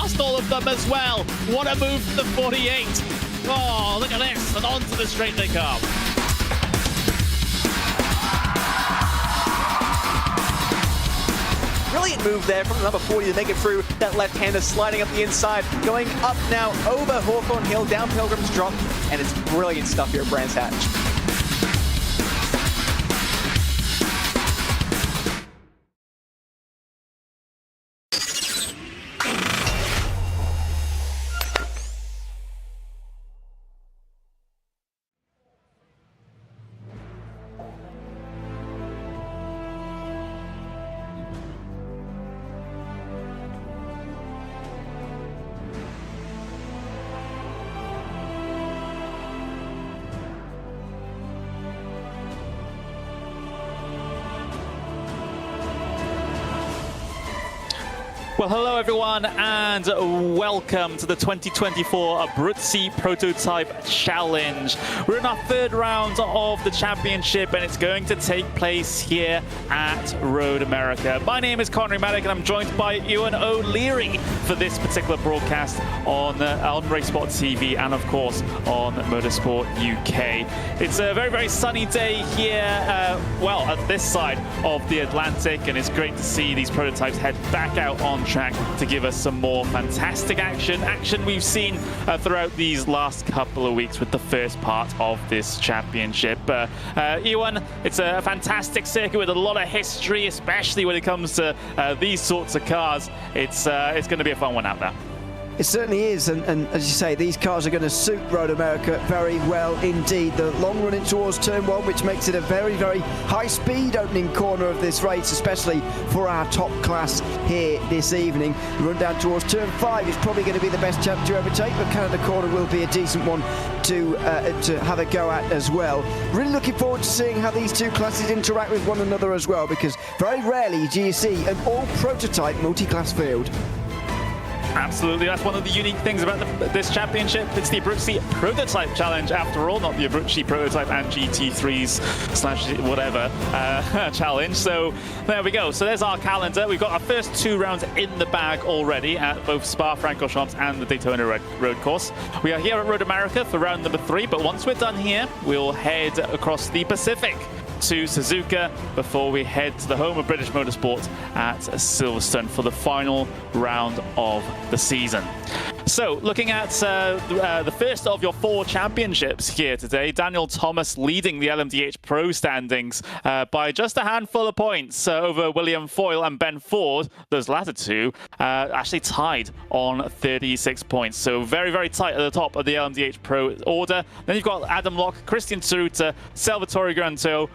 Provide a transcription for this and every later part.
past all of them as well. What a move from the 48. Oh, look at this, and onto the straight they come. Brilliant move there from the number 40 to make it through. That left-hander sliding up the inside, going up now over Hawthorne Hill, down Pilgrim's Drop, and it's brilliant stuff here at Brands Hatch. Well, hello everyone, and welcome to the 2024 Abruzzi Prototype Challenge. We're in our third round of the championship, and it's going to take place here at Road America. My name is Connery Maddock, and I'm joined by Ewan O'Leary for this particular broadcast on RaceSpotTV and, of course, on Motorsport UK. It's a very, very sunny day here, well, at this side of the Atlantic, and it's great to see these prototypes head back out on track to give us some more fantastic action we've seen throughout these last couple of weeks with the first part of this championship. Ewan, it's a fantastic circuit with a lot of history, especially when it comes to these sorts of cars. It's going to be a fun one out there. It certainly is, and as you say, these cars are going to suit Road America very well indeed. The long run in towards turn one, which makes it a very, very high-speed opening corner of this race, especially for our top class here this evening. The run down towards turn five is probably going to be the best chance to ever take, but Canada corner will be a decent one to have a go at as well. Really looking forward to seeing how these two classes interact with one another as well, because very rarely do you see an all-prototype multi-class field. Absolutely, that's one of the unique things about this championship. It's the Abruzzi Prototype Challenge after all, not the Abruzzi Prototype and GT3s / whatever challenge. So there we go. So there's our calendar. We've got our first two rounds in the bag already at both Spa-Francorchamps and the Daytona Road Course. We are here at Road America for round number 3, but once we're done here, we'll head across the Pacific to Suzuka before we head to the home of British Motorsport at Silverstone for the final round of the season. So, looking at the first of your 4 championships here today, Daniel Thomas leading the LMDh Pro standings by just a handful of points over William Foyle and Ben Ford. Those latter two actually tied on 36 points. So very, very tight at the top of the LMDh Pro order. Then you've got Adam Locke, Christian Tsuruta, Salvatore Granto,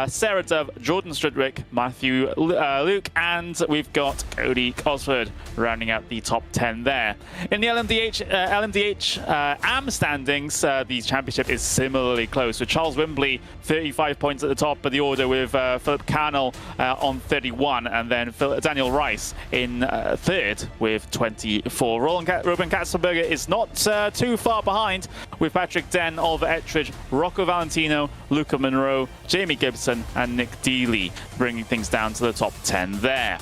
Sarah Dove, Jordan Strudwick, Matthew Luke, and we've got Cody Cosford rounding out the top 10 there. In the LMDh AM standings, the championship is similarly close, with Charles Wimbley 35 points at the top of the order, with Philip Cannell on 31, and then Daniel Rice in third with 24. Ruben Katzenberger is not too far behind, with Patrick Den, Oliver Ettridge, Rocco Valentino, Luca Monroe, Jamie Gibson, and Nick Dealey, bringing things down to the top 10 there.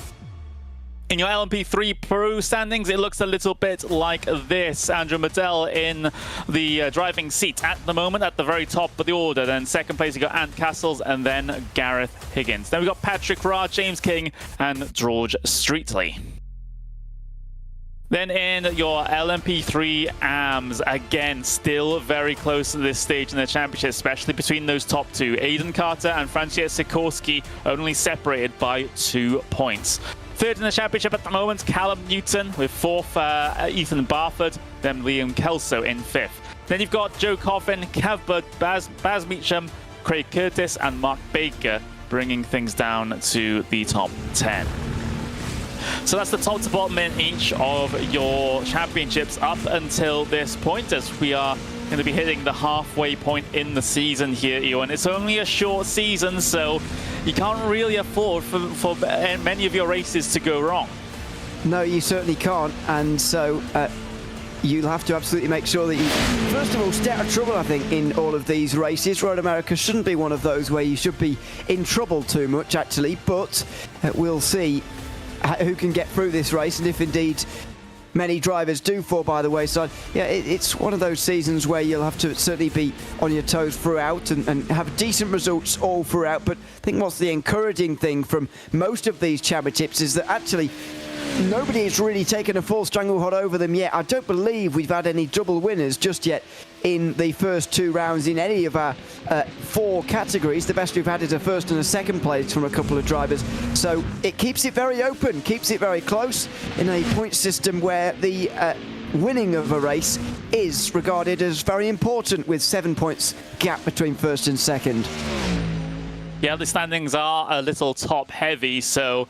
In your LMP3 Pro standings, it looks a little bit like this. Andrew Medell in the driving seat at the moment, at the very top of the order. Then second place, you got Ant Castles, and then Gareth Higgins. Then we've got Patrick Ra, James King, and George Streetley. Then in your LMP3 AMs, again, still very close to this stage in the championship, especially between those top two. Aidan Carter and Franciszek Sikorski only separated by 2 points. Third in the championship at the moment, Callum Newton, with fourth, Ethan Barford, then Liam Kelso in fifth. Then you've got Joe Coffin, Cav Budd, Baz Meacham, Craig Curtis, and Mark Baker, bringing things down to the top 10. So that's the top to bottom in each of your championships up until this point, as we are going to be hitting the halfway point in the season here, Ewan. It's only a short season, so you can't really afford for many of your races to go wrong. No, you certainly can't, and so you'll have to absolutely make sure that you, first of all, stay out of trouble, I think, in all of these races. Road America shouldn't be one of those where you should be in trouble too much, actually, but we'll see who can get through this race, and if indeed many drivers do fall by the wayside. Yeah, it's one of those seasons where you'll have to certainly be on your toes throughout and have decent results all throughout. But I think what's the encouraging thing from most of these championships is that actually nobody has really taken a full stranglehold over them yet. I don't believe we've had any double winners just yet in the first 2 rounds in any of our 4 categories. The best we've had is a first and a second place from a couple of drivers. So it keeps it very open, keeps it very close in a point system where the winning of a race is regarded as very important, with 7 points gap between first and second. Yeah, the standings are a little top heavy, so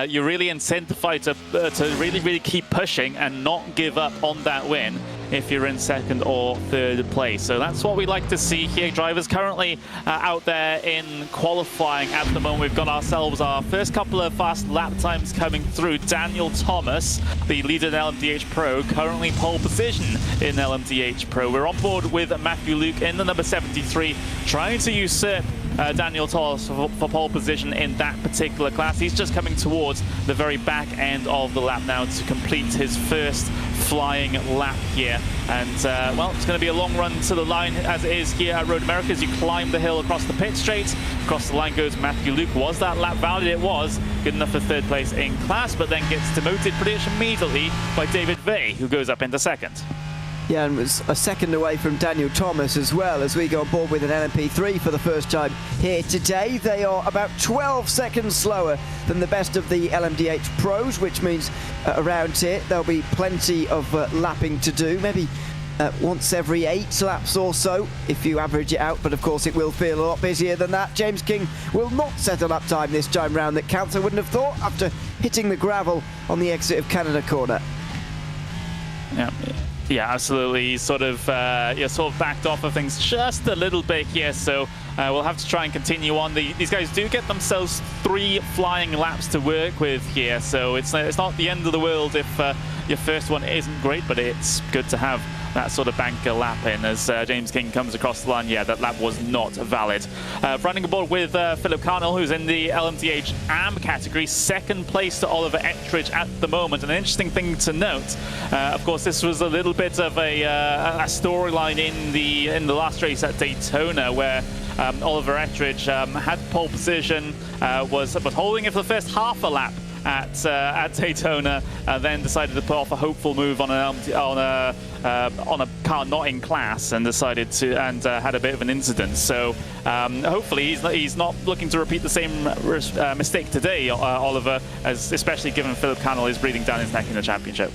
you're really incentivized to really keep pushing and not give up on that win if you're in second or third place. So that's what we like to see here. Drivers currently out there in qualifying at the moment. We've got ourselves our first couple of fast lap times coming through. Daniel Thomas, the leader in LMDh Pro, currently pole position in LMDh Pro. We're on board with Matthew Luke in the number 73, trying to usurp Daniel Thomas for pole position in that particular class. He's just coming towards the very back end of the lap now to complete his first flying lap here. And well, it's going to be a long run to the line as it is here at Road America as you climb the hill across the pit straight. Across the line goes Matthew Luke. Was that lap valid? It was. Good enough for third place in class, but then gets demoted pretty much immediately by David Vey, who goes up into second. Yeah, and was a second away from Daniel Thomas as well as we go on board with an LMP3 for the first time here today. They are about 12 seconds slower than the best of the LMDh Pros, which means around here there'll be plenty of lapping to do, maybe once every 8 laps or so if you average it out, but of course it will feel a lot busier than that. James King will not set a lap time this time round that counts, I wouldn't have thought, after hitting the gravel on the exit of Canada corner. Yeah, absolutely. He's sort of backed off of things just a little bit here, so we'll have to try and continue on. These guys do get themselves 3 flying laps to work with here, so it's not the end of the world if your first one isn't great, but it's good to have that sort of banker lap in as James King comes across the line. Yeah, that lap was not valid. Running aboard with Philip Carnell, who's in the LMDh AM category, second place to Oliver Ettridge at the moment. An interesting thing to note, of course, this was a little bit of a storyline in the last race at Daytona, where Oliver Ettridge had pole position, was holding it for the first half a lap at Daytona, then decided to put off a hopeful move on a car not in class and decided to had a bit of an incident. So hopefully he's not looking to repeat the same mistake today, Oliver, as especially given Philip Carnell is breathing down his neck in the championship.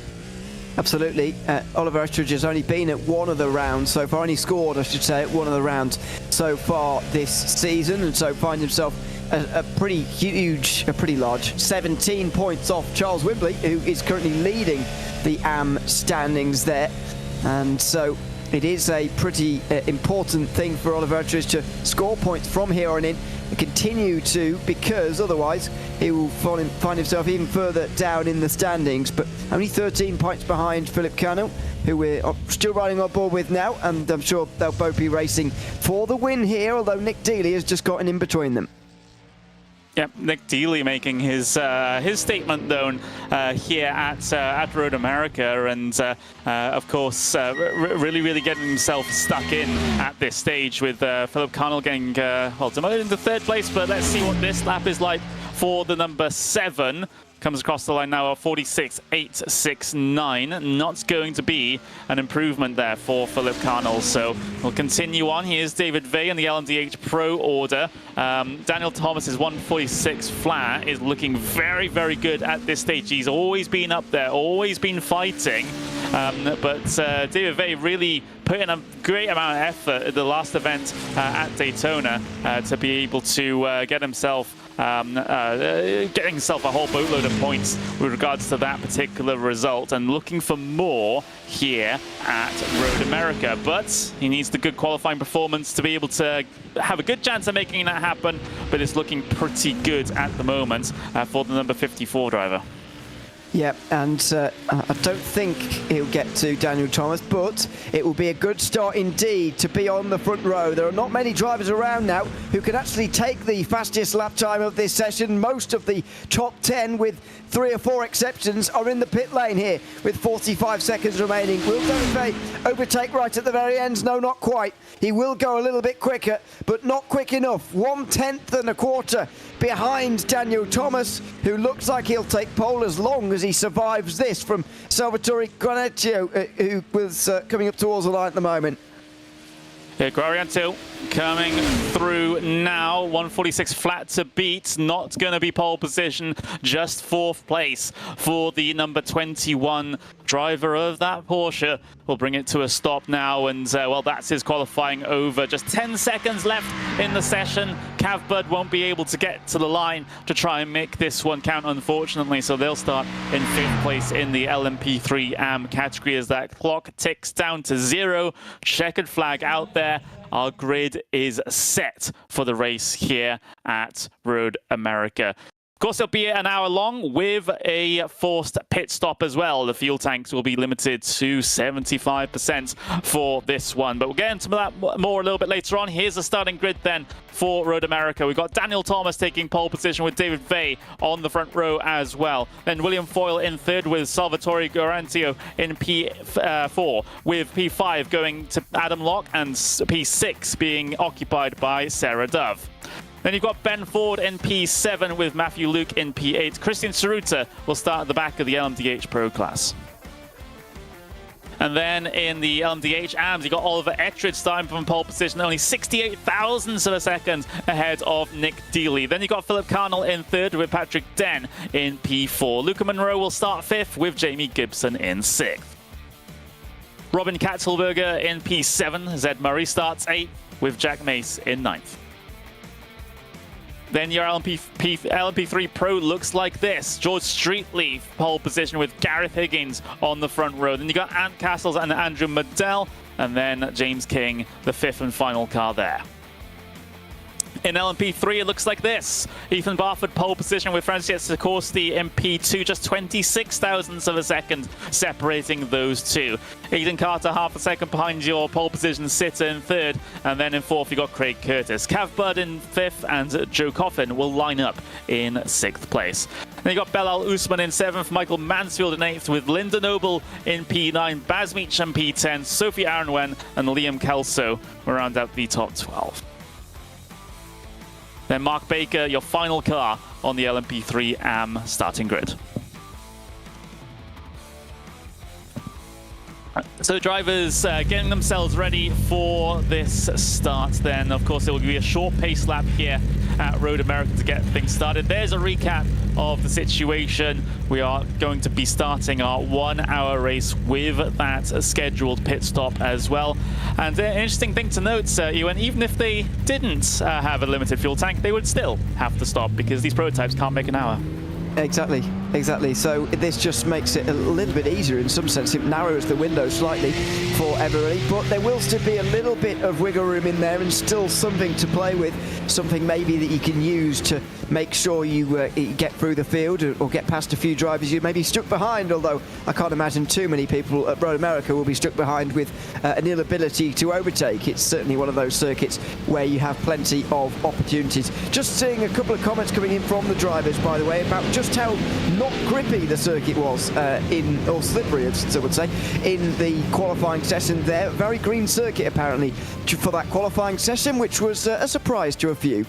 Absolutely. Oliver Ettridge has only been at one of the rounds so far, only scored, I should say, at one of the rounds so far this season, and so finds himself a pretty large 17 points off Charles Wimbley, who is currently leading the AM standings there. And so it is a pretty important thing for Oliver Ettridge to score points from here on in and continue to, because otherwise he will find himself even further down in the standings. But only 13 points behind Philip Carnell, who we're still riding on board with now, and I'm sure they'll both be racing for the win here, although Nick Dealey has just gotten in between them. Yep, Nick Dealey making his statement though here at Road America, and of course really getting himself stuck in at this stage with Philip Carnell getting demoted into third place. But let's see what this lap is like for the number 7. Comes across the line now at 46.869. Not going to be an improvement there for Philip Carnell. So we'll continue on. Here's David Vey in the LMDh Pro order. Daniel Thomas's 146 flat is looking very good at this stage. He's always been up there, always been fighting. But David Vey really put in a great amount of effort at the last event at Daytona to be able to get himself getting himself a whole boatload of points with regards to that particular result, and looking for more here at Road America. But he needs the good qualifying performance to be able to have a good chance of making that happen, but it's looking pretty good at the moment for the number 54 driver. Yeah, and I don't think he'll get to Daniel Thomas, but it will be a good start indeed to be on the front row. There are not many drivers around now who can actually take the fastest lap time of this session. Most of the top 10, with 3 or 4 exceptions, are in the pit lane here with 45 seconds remaining. Will David overtake right at the very end? No, not quite. He will go a little bit quicker, but not quick enough. 1/10 and a quarter behind Daniel Thomas, who looks like he'll take pole as long as he survives this from Salvatore Guarnianto, who was coming up towards the line at the moment. Yeah, Guarnianto coming through now. 146 flat to beat. Not going to be pole position, just 4th place for the number 21 driver of that Porsche. We'll bring it to a stop now, and well, that's his qualifying over. Just 10 seconds left in the session. Cav Bud won't be able to get to the line to try and make this one count, unfortunately, so they'll start in 5th place in the LMP3 AM category as that clock ticks down to 0. Checkered flag out there. Our grid is set for the race here at Road America. Of course, it'll be an hour long with a forced pit stop as well. The fuel tanks will be limited to 75% for this one. But we'll get into that more a little bit later on. Here's the starting grid then for Road America. We've got Daniel Thomas taking pole position with David Vey on the front row as well. Then William Foyle in 3rd with Salvatore Guarnianto in P4, with P5 going to Adam Locke and P6 being occupied by Sarah Dove. Then you've got Ben Ford in P7 with Matthew Luke in P8. Christian Saruta will start at the back of the LMDh Pro class. And then in the LMDh AMS, you've got Oliver Ettridge starting from pole position, only 68 thousandths of a second ahead of Nick Dealey. Then you've got Philip Carnell in 3rd with Patrick Den in P4. Luca Monroe will start 5th with Jamie Gibson in 6th. Robin Katzelberger in P7. Zed Murray starts 8th with Jack Mace in 9th. Then your LMP3 Pro looks like this. George Streetley, pole position with Gareth Higgins on the front row. Then you got Ant Castles and Andrew Medell, and then James King, the 5th and final car there. In LMP3, it looks like this. Ethan Barford pole position with Francis Sikorsky in P2, just 26 thousandths of a second separating those two. Aidan Carter half a second behind your pole position sitter in 3rd, and then in 4th you got Craig Curtis. Cav Bud in 5th, and Joe Coffin will line up in 6th place. Then you got Belal Usman in 7th, Michael Mansfield in 8th with Linda Noble in P9, Baz Meacham P10, Sophie Aronwen and Liam Kelso will round out the top 12. Then Mark Baker, your final car on the LMP3 AM starting grid. So drivers getting themselves ready for this start then. Of course, it will be a short pace lap here at Road America to get things started. There's a recap of the situation. We are going to be starting our 1-hour race with that scheduled pit stop as well. And an interesting thing to note, Ewan, even if they didn't have a limited fuel tank, they would still have to stop because these prototypes can't make an hour. Exactly, exactly. So this just makes it a little bit easier in some sense. It narrows the window slightly for everybody, but there will still be a little bit of wiggle room in there and still something to play with, something maybe that you can use to make sure you get through the field or get past a few drivers you may be stuck behind, although I can't imagine too many people at Road America will be stuck behind with an inability to overtake. It's certainly one of those circuits where you have plenty of opportunities. Just seeing a couple of comments coming in from the drivers, by the way, about just how not grippy the circuit was or slippery, as I would say, in the qualifying session there. Very green circuit apparently for that qualifying session, which was a surprise to a few.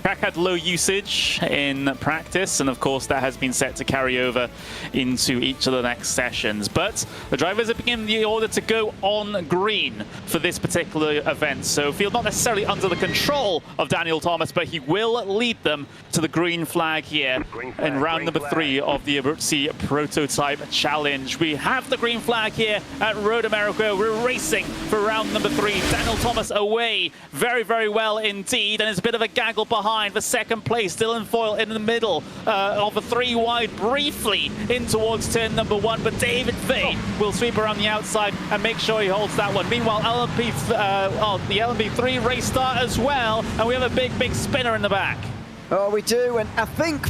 Track had low usage in practice, and of course that has been set to carry over into each of the next sessions. But the drivers have been given the order to go on green for this particular event. So field not necessarily under the control of Daniel Thomas, but he will lead them to the green flag here in round number 3 of the Abruzzi Prototype Challenge. We have the green flag here at Road America. We're racing for round number 3. Daniel Thomas away very, very well indeed, and it's a bit of a gaggle behind. For second place, Dylan Foyle in the middle of a 3 wide, briefly in towards turn number 1, but David Vey will sweep around the outside and make sure he holds that one. Meanwhile, the LMP3 race start as well, and we have a big, big spinner in the back. Oh, we do, and I think,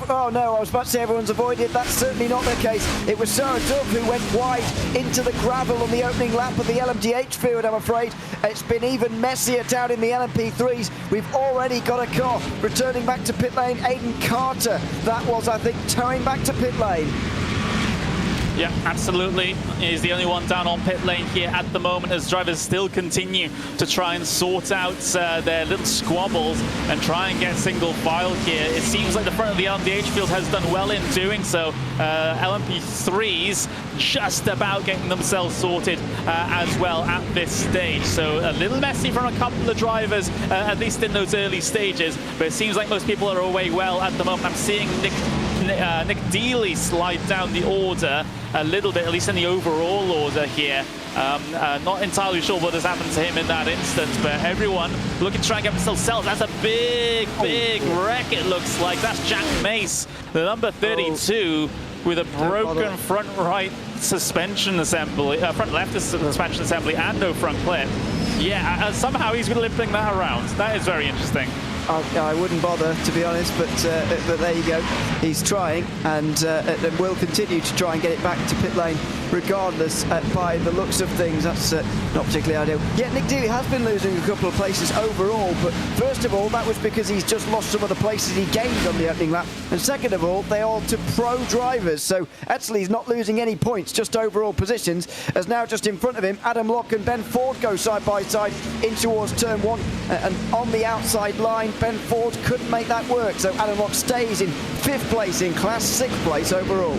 oh no, I was about to say everyone's avoided. That's certainly not the case. It was Sarah Dove who went wide into the gravel on the opening lap of the LMDh field, I'm afraid. It's been even messier down in the LMP3s. We've already got a car returning back to pit lane. Aidan Carter, that was, I think, towing back to pit lane. Yeah, absolutely. He's the only one down on pit lane here at the moment as drivers still continue to try and sort out their little squabbles and try and get single file here. It seems like the front of the LMDh field has done well in doing so. LMP3s just about getting themselves sorted as well at this stage. So a little messy from a couple of drivers, at least in those early stages, but it seems like most people are away well at the moment. I'm seeing Nick Dealey slide down the order a little bit, at least in the overall order here. Not entirely sure what has happened to him in that instance, but everyone looking to try and get themselves settled. That's a big wreck, it looks like. That's Jack Mace, the number 32, with a broken front right suspension assembly, front left suspension assembly, and no front clip. Yeah, somehow he's been limping that around. That is very interesting. I wouldn't bother, to be honest, but there you go. He's trying and will continue to try and get it back to pit lane regardless by the looks of things. That's not particularly ideal. Yeah, Nick Dealey has been losing a couple of places overall, but first of all, that was because he's just lost some of the places he gained on the opening lap. And second of all, they're all to pro drivers. So actually, he's not losing any points, just overall positions, as now just in front of him, Adam Locke and Ben Ford go side by side in towards turn one. And on the outside line, Ben Ford couldn't make that work, so Adam Locke stays in 5th place in class, 6th place overall.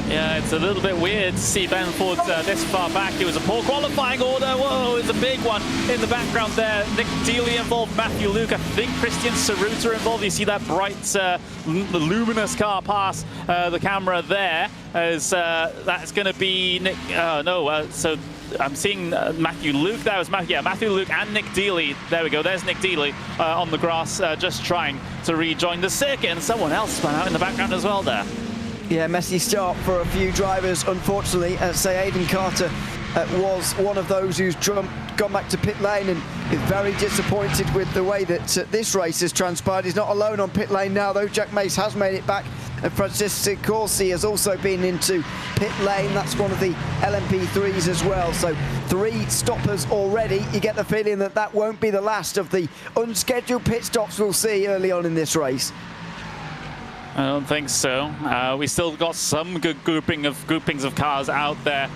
Yeah, it's a little bit weird to see Ben Ford this far back. It was a poor qualifying order. Whoa, it's a big one in the background there. Nick Dealey involved, Matthew Luke, I think Christian Saruta involved. You see that bright, luminous car pass the camera there, as that's going to be Nick, so I'm seeing Matthew Luke. That was Matthew Luke and Nick Dealey. There we go. There's Nick Dealey on the grass, just trying to rejoin the circuit. And someone else spun out in the background as well there. Yeah, messy start for a few drivers, unfortunately. Say Aidan Carter was one of those who's gone back to pit lane and is very disappointed with the way that this race has transpired. He's not alone on pit lane now, though. Jack Mace has made it back. And Francisco Corsi has also been into pit lane. That's one of the LMP3s as well. So 3 stoppers already. You get the feeling that that won't be the last of the unscheduled pit stops we'll see early on in this race. I don't think so. We still got some good groupings of cars out there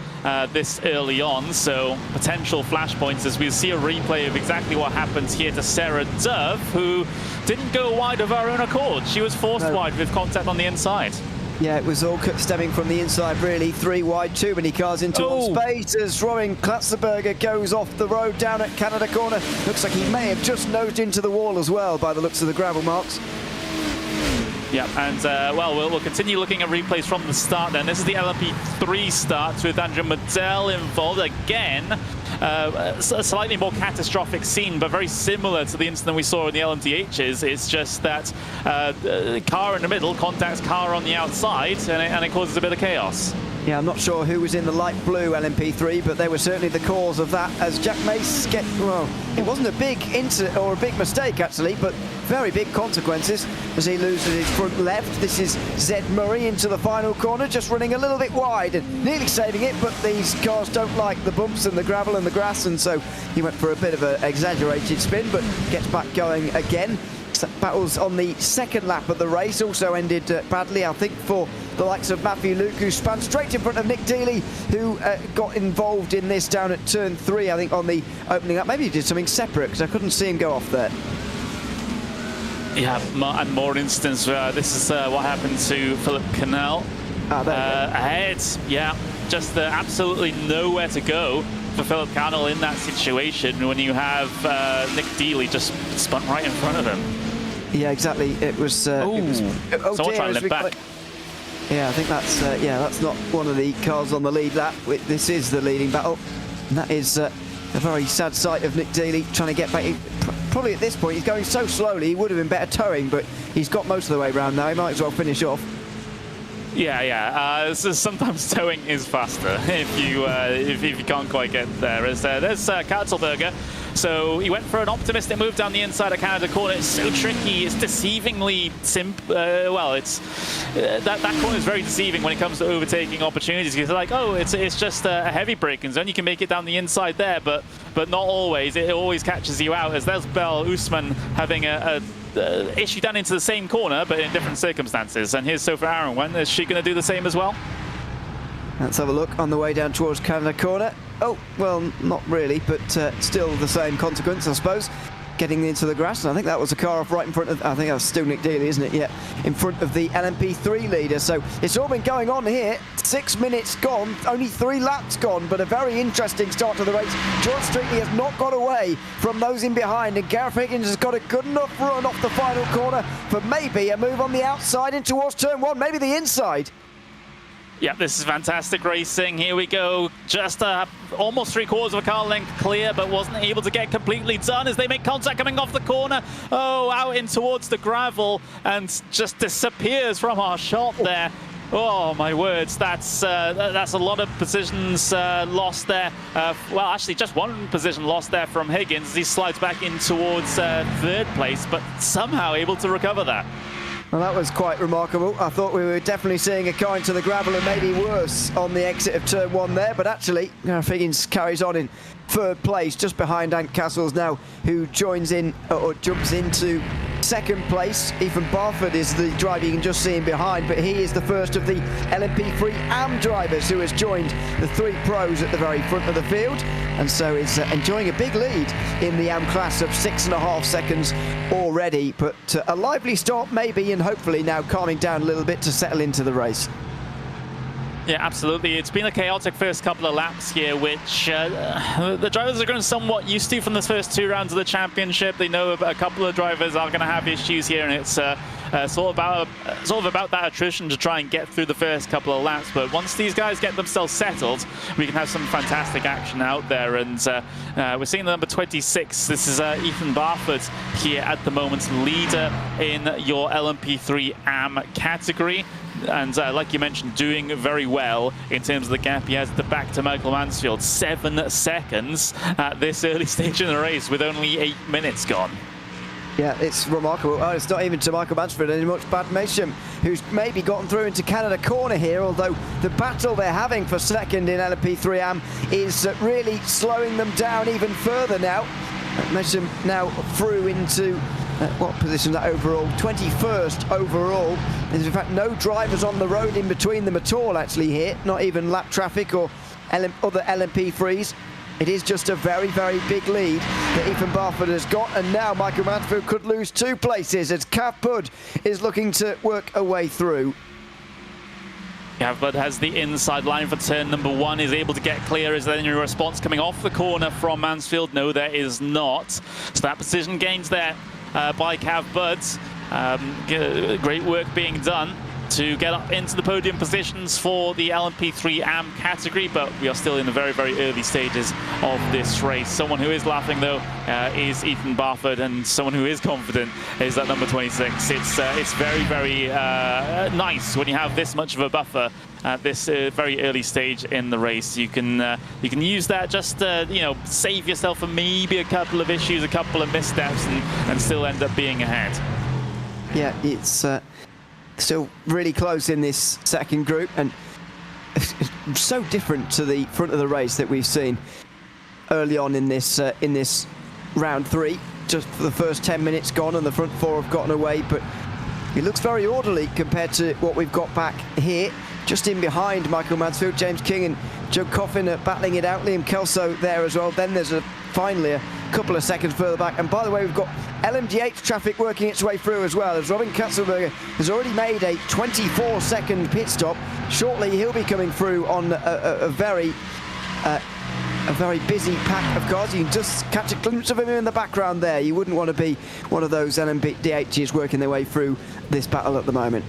this early on, so potential flashpoints as we see a replay of exactly what happens here to Sarah Dove, who didn't go wide of her own accord. She was forced wide with contact on the inside. Yeah, it was all stemming from the inside, really. 3 wide, too many cars into one space as Robin Klatzenberger goes off the road down at Canada Corner. Looks like he may have just nosed into the wall as well by the looks of the gravel marks. Yeah, and we'll continue looking at replays from the start then. This is the LMP3 start with Andrew Medell involved again. A slightly more catastrophic scene, but very similar to the incident we saw in the LMDHs. It's just that car in the middle contacts car on the outside, and it causes a bit of chaos. Yeah, I'm not sure who was in the light blue LMP3, but they were certainly the cause of that as Jack Mace it wasn't a big incident or a big mistake actually, but very big consequences as he loses his front left. This is Zed Murray into the final corner, just running a little bit wide and nearly saving it, but these cars don't like the bumps and the gravel and the grass, and so he went for a bit of an exaggerated spin, but gets back going again. Battles on the second lap of the race also ended badly, I think, for the likes of Matthew Luke, who spun straight in front of Nick Dealey, who got involved in this down at turn 3, I think, on the opening up. Maybe he did something separate, because I couldn't see him go off there. Yeah, and more instance, this is what happened to Philip Cannell. Ahead, yeah, just absolutely nowhere to go for Philip Cannell in that situation when you have Nick Dealey just spun right in front of him. Yeah, exactly. It was. Someone trying to limp back. Yeah, I think that's that's not one of the cars on the lead lap. This is the leading battle, and that is a very sad sight of Nick Dealey trying to get back. Probably at this point he's going so slowly he would have been better towing, but he's got most of the way around now. He might as well finish off. Yeah. So sometimes towing is faster if you can't quite get there. There's Katzelberger. So he went for an optimistic move down the inside of Canada corner. It's so tricky. It's deceivingly that corner is very deceiving when it comes to overtaking opportunities. Because like, oh, it's just a heavy braking zone. You can make it down the inside there, but not always. It always catches you out. As there's Bell Usman having a issue down into the same corner, but in different circumstances. And here's Sophia Aaron. Is she going to do the same as well? Let's have a look on the way down towards Canada corner. Oh, well, not really, but still the same consequence, I suppose. Getting into the grass, and I think that was a car off right in front of, I think that was Stu Nick Daly, isn't it? Yeah, in front of the LMP3 leader. So it's all been going on here. 6 minutes gone, only 3 laps gone, but a very interesting start to the race. George Streetley has not got away from those in behind, and Gareth Higgins has got a good enough run off the final corner for maybe a move on the outside in towards turn 1, maybe the inside. Yeah, this is fantastic racing. Here we go. Just almost 3/4 of a car length clear, but wasn't able to get completely done as they make contact coming off the corner. Oh, out in towards the gravel and just disappears from our shot there. Oh my words, that's a lot of positions lost there. Well, actually just one position lost there from Higgins. He slides back in towards 3rd place, but somehow able to recover that. Well, that was quite remarkable. I thought we were definitely seeing a car into the gravel and maybe worse on the exit of turn 1 there, but actually Gareth Higgins carries on in 3rd place, just behind Ant Castles now, who joins in or jumps into 2nd place. Ethan Barford is the driver you can just see him behind, but he is the first of the LMP3 AM drivers who has joined the 3 pros at the very front of the field, and so is enjoying a big lead in the AM class of 6.5 seconds already. But a lively start maybe, and hopefully now calming down a little bit to settle into the race. Yeah, absolutely. It's been a chaotic first couple of laps here, which the drivers are getting somewhat used to from the first 2 rounds of the championship. They know a couple of drivers are going to have issues here, and it's sort of about that attrition to try and get through the first couple of laps. But once these guys get themselves settled, we can have some fantastic action out there. And we're seeing the number 26. This is Ethan Barford here at the moment, leader in your LMP3 AM category. And like you mentioned, doing very well in terms of the gap he has at the back to Michael Mansfield. 7 seconds at this early stage in the race with only 8 minutes gone. Yeah, it's remarkable. Oh, it's not even to Michael Mansfield any much. Bad Mesham, who's maybe gotten through into Canada corner here, although the battle they're having for 2nd in LMP3 AM is really slowing them down even further now. Mesham now through into what position that overall? 21st overall. There's in fact no drivers on the road in between them at all actually here, not even lap traffic or other LMP3s. It is just a very, very big lead that Ethan Barford has got, and now Michael Mansfield could lose 2 places as Cav Bud is looking to work a way through. Cav Bud has the inside line for turn number 1, is able to get clear. Is there any response coming off the corner from Mansfield? No, there is not. So that position gains there by Cav Bud. Great work being done to get up into the podium positions for the LMP3 AM category, but we are still in the very, very early stages of this race. Someone who is laughing, though, is Ethan Barford, and someone who is confident is that number 26. It's very, very nice when you have this much of a buffer at this very early stage in the race. You can use that just you know, save yourself from maybe a couple of issues, a couple of missteps, and still end up being ahead. Yeah, it's still really close in this 2nd group, and it's so different to the front of the race that we've seen early on in this round 3. Just for the first 10 minutes gone, and the front 4 have gotten away, but it looks very orderly compared to what we've got back here. Just in behind Michael Mansfield, James King and Joe Coffin are battling it out. Liam Kelso there as well. Then there's finally a couple of seconds further back. And by the way, we've got LMDh traffic working its way through as well, as Robin Katzelberger has already made a 24-second pit stop. Shortly, he'll be coming through on a very busy pack of cars. You can just catch a glimpse of him in the background there. You wouldn't want to be one of those LMDhs working their way through this battle at the moment.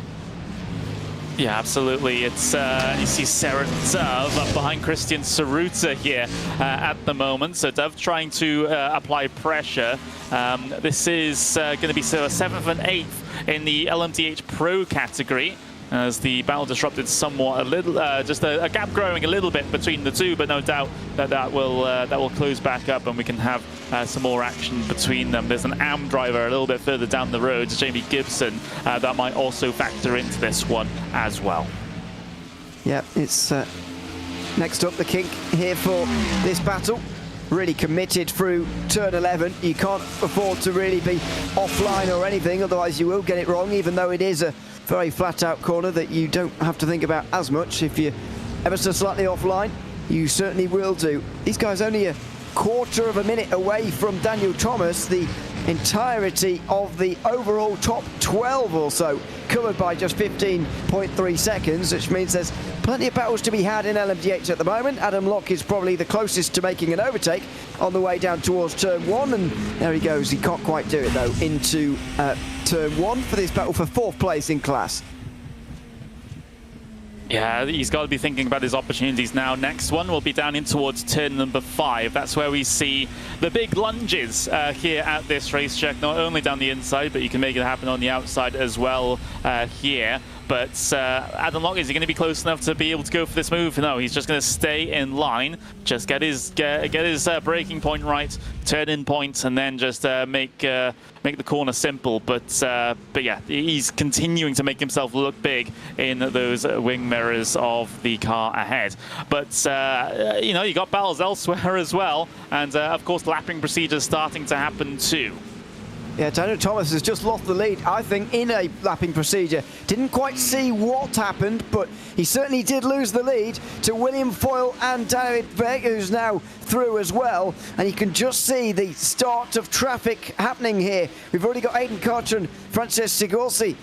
Yeah, absolutely. It's you see Sarah Dove up behind Christian Saruta here at the moment. So Dove trying to apply pressure. This is going to be 7th and 8th in the LMDh Pro category. as the battle disrupted somewhat, just a gap growing a little bit between the two, but no doubt that will close back up and we can have some more action between them. There's an AM driver a little bit further down the road, Jamie Gibson, that might also factor into this one as well. Yeah, it's next up the kink here for this battle. Really committed through turn 11. You can't afford to really be offline or anything, otherwise you will get it wrong, even though it is a very flat out corner that you don't have to think about as much. If you're ever so slightly offline, you certainly will do. These guys only a quarter of a minute away from Daniel Thomas. The entirety of the overall top 12 or so covered by just 15.3 seconds, which means there's plenty of battles to be had in LMDh at the moment. Adam Locke is probably the closest to making an overtake on the way down towards turn 1, and there he goes. He can't quite do it though into turn 1 for this battle for 4th place in class. Yeah, he's got to be thinking about his opportunities now. Next one will be down in towards turn number 5. That's where we see the big lunges here at this racetrack, not only down the inside, but you can make it happen on the outside as well here. But Adam Locke, is he going to be close enough to be able to go for this move? No, he's just going to stay in line, just get his braking point right, turn in point, and then just make the corner simple. But yeah, he's continuing to make himself look big in those wing mirrors of the car ahead. But you know, you got battles elsewhere as well, and of course, lapping procedures starting to happen too. Yeah, Daniel Thomas has just lost the lead, I think, in a lapping procedure. Didn't quite see what happened, but he certainly did lose the lead to William Foyle and David Beck, who's now through as well. And you can just see the start of traffic happening here. We've already got Aidan Carter and Francesc Sigorsi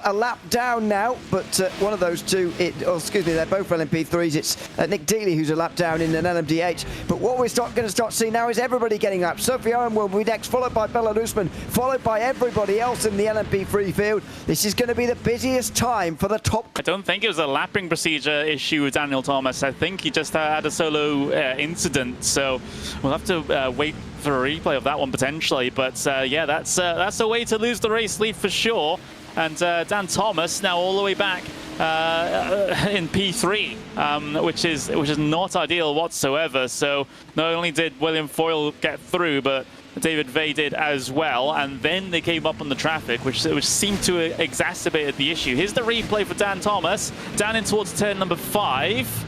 a lap down now, but one of those two, excuse me, they're both LMP3s. It's Nick Dealey who's a lap down in an LMDh. But what we're going to start seeing now is everybody getting lapped. Sophie Owen will be next, followed by Bella Loosman, followed by everybody else in the LMP3 field. This is going to be the busiest time for the top. I don't think it was a lapping procedure issue with Daniel Thomas. I think he just had a solo incident, so we'll have to wait for a replay of that one potentially. But yeah, that's a way to lose the race lead for sure. And Dan Thomas now all the way back in P3, which is not ideal whatsoever. So not only did William Foyle get through, but David Vey did as well, and then they came up on the traffic, which seemed to exacerbate the issue. Here's the replay for Dan Thomas, down in towards turn number 5.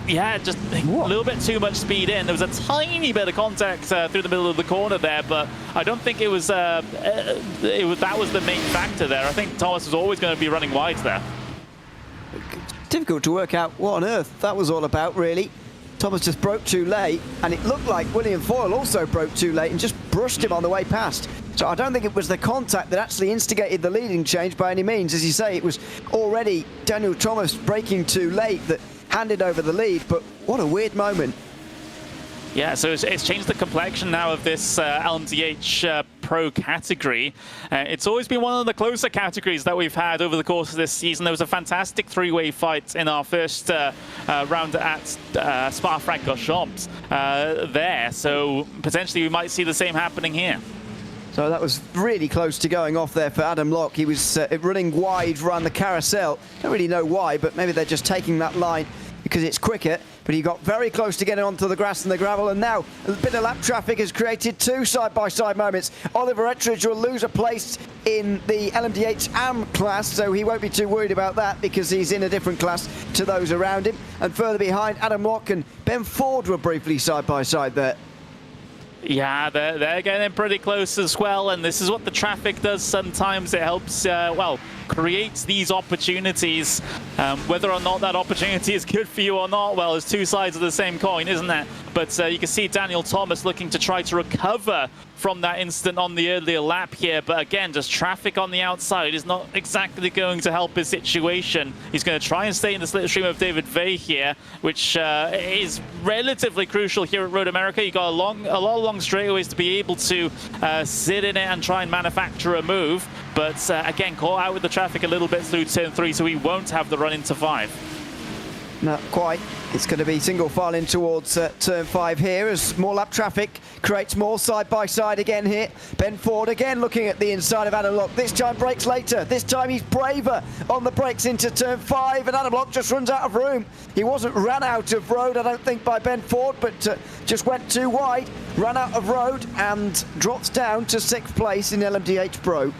Yeah, just a little bit too much speed in. There was a tiny bit of contact through the middle of the corner there, but I don't think that was the main factor there. I think Thomas was always going to be running wide there. Difficult to work out what on earth that was all about, really. Thomas just broke too late, and it looked like William Foyle also broke too late and just brushed him on the way past. So I don't think it was the contact that actually instigated the leading change by any means. As you say, it was already Daniel Thomas braking too late that handed over the lead, but what a weird moment. Yeah, so it's changed the complexion now of this LMDh Pro category. It's always been one of the closer categories that we've had over the course of this season. There was a fantastic three-way fight in our first round at Spa-Francorchamps there, so potentially we might see the same happening here. So that was really close to going off there for Adam Locke. He was running wide around the carousel. Don't really know why, but maybe they're just taking that line because it's quicker. But he got very close to getting onto the grass and the gravel, and now a bit of lap traffic has created two side-by-side moments. Oliver Ettridge will lose a place in the LMDh AM class, so he won't be too worried about that because he's in a different class to those around him. And further behind, Adam Locke and Ben Ford were briefly side-by-side there. Yeah, they're getting pretty close as well, and this is what the traffic does sometimes. It helps, well, creates these opportunities. Whether or not that opportunity is good for you or not, well, there's two sides of the same coin, isn't it? But you can see Daniel Thomas looking to try to recover from that incident on the earlier lap here. But again, just traffic on the outside is not exactly going to help his situation. He's going to try and stay in the slipstream of David Vey here, which is relatively crucial here at Road America. You got a lot of long straightaways to be able to sit in it and try and manufacture a move. But again, caught out with the traffic a little bit through turn 3, so he won't have the run into 5. Not quite. It's going to be single file in towards turn 5 here as more lap traffic creates more side-by-side again here. Ben Ford again looking at the inside of Adam Locke. This time brakes later. This time he's braver on the brakes into turn 5, and Adam Locke just runs out of room. He wasn't ran out of road, I don't think, by Ben Ford, but just went too wide, ran out of road and drops down to 6th place in LMDh Pro.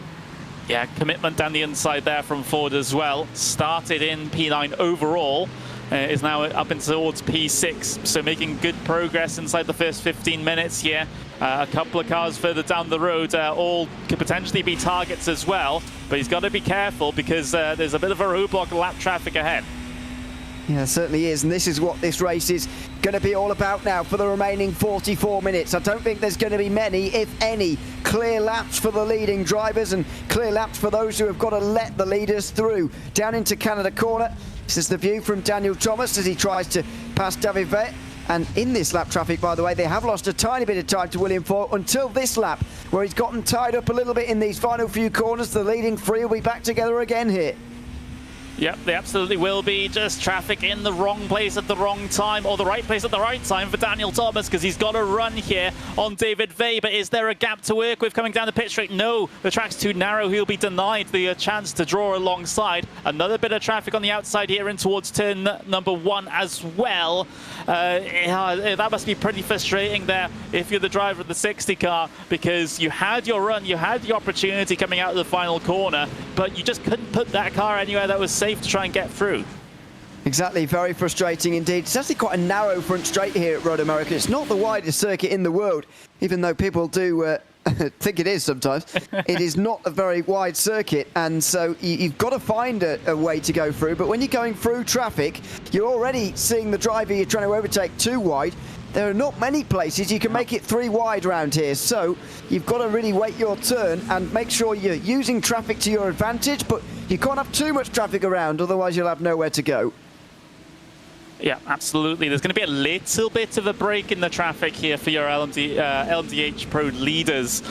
Yeah, commitment down the inside there from Ford as well. Started in P9 overall. Is now up and towards P6, so making good progress inside the first 15 minutes here. A couple of cars further down the road all could potentially be targets as well, but he's got to be careful because there's a bit of a roadblock of lap traffic ahead. Yeah, it certainly is, and this is what this race is going to be all about now for the remaining 44 minutes. I don't think there's going to be many, if any, clear laps for the leading drivers and clear laps for those who have got to let the leaders through. Down into Canada corner. This is the view from Daniel Thomas as he tries to pass David Vett. And in this lap traffic, by the way, they have lost a tiny bit of time to William Foyle until this lap, where he's gotten tied up a little bit in these final few corners. The leading three will be back together again here. Yep, they absolutely will be. Just traffic in the wrong place at the wrong time, or the right place at the right time for Daniel Thomas, because he's got a run here on David Vey. But is there a gap to work with coming down the pit straight? No, the track's too narrow. He'll be denied the chance to draw alongside. Another bit of traffic on the outside here in towards turn number 1 as well. That must be pretty frustrating there if you're the driver of the 60 car, because you had your run, you had the opportunity coming out of the final corner, but you just couldn't put that car anywhere that was safe to try and get through. Exactly, very frustrating indeed. It's actually quite a narrow front straight here at Road America. It's not the widest circuit in the world, even though people do think it is sometimes. It is not a very wide circuit, and so you've got to find a way to go through. But when you're going through traffic, you're already seeing the driver you're trying to overtake too wide. There are not many places you can make it 3 wide around here, so you've got to really wait your turn and make sure you're using traffic to your advantage, but you can't have too much traffic around, otherwise you'll have nowhere to go. Yeah, absolutely. There's going to be a little bit of a break in the traffic here for your LMDh Pro leaders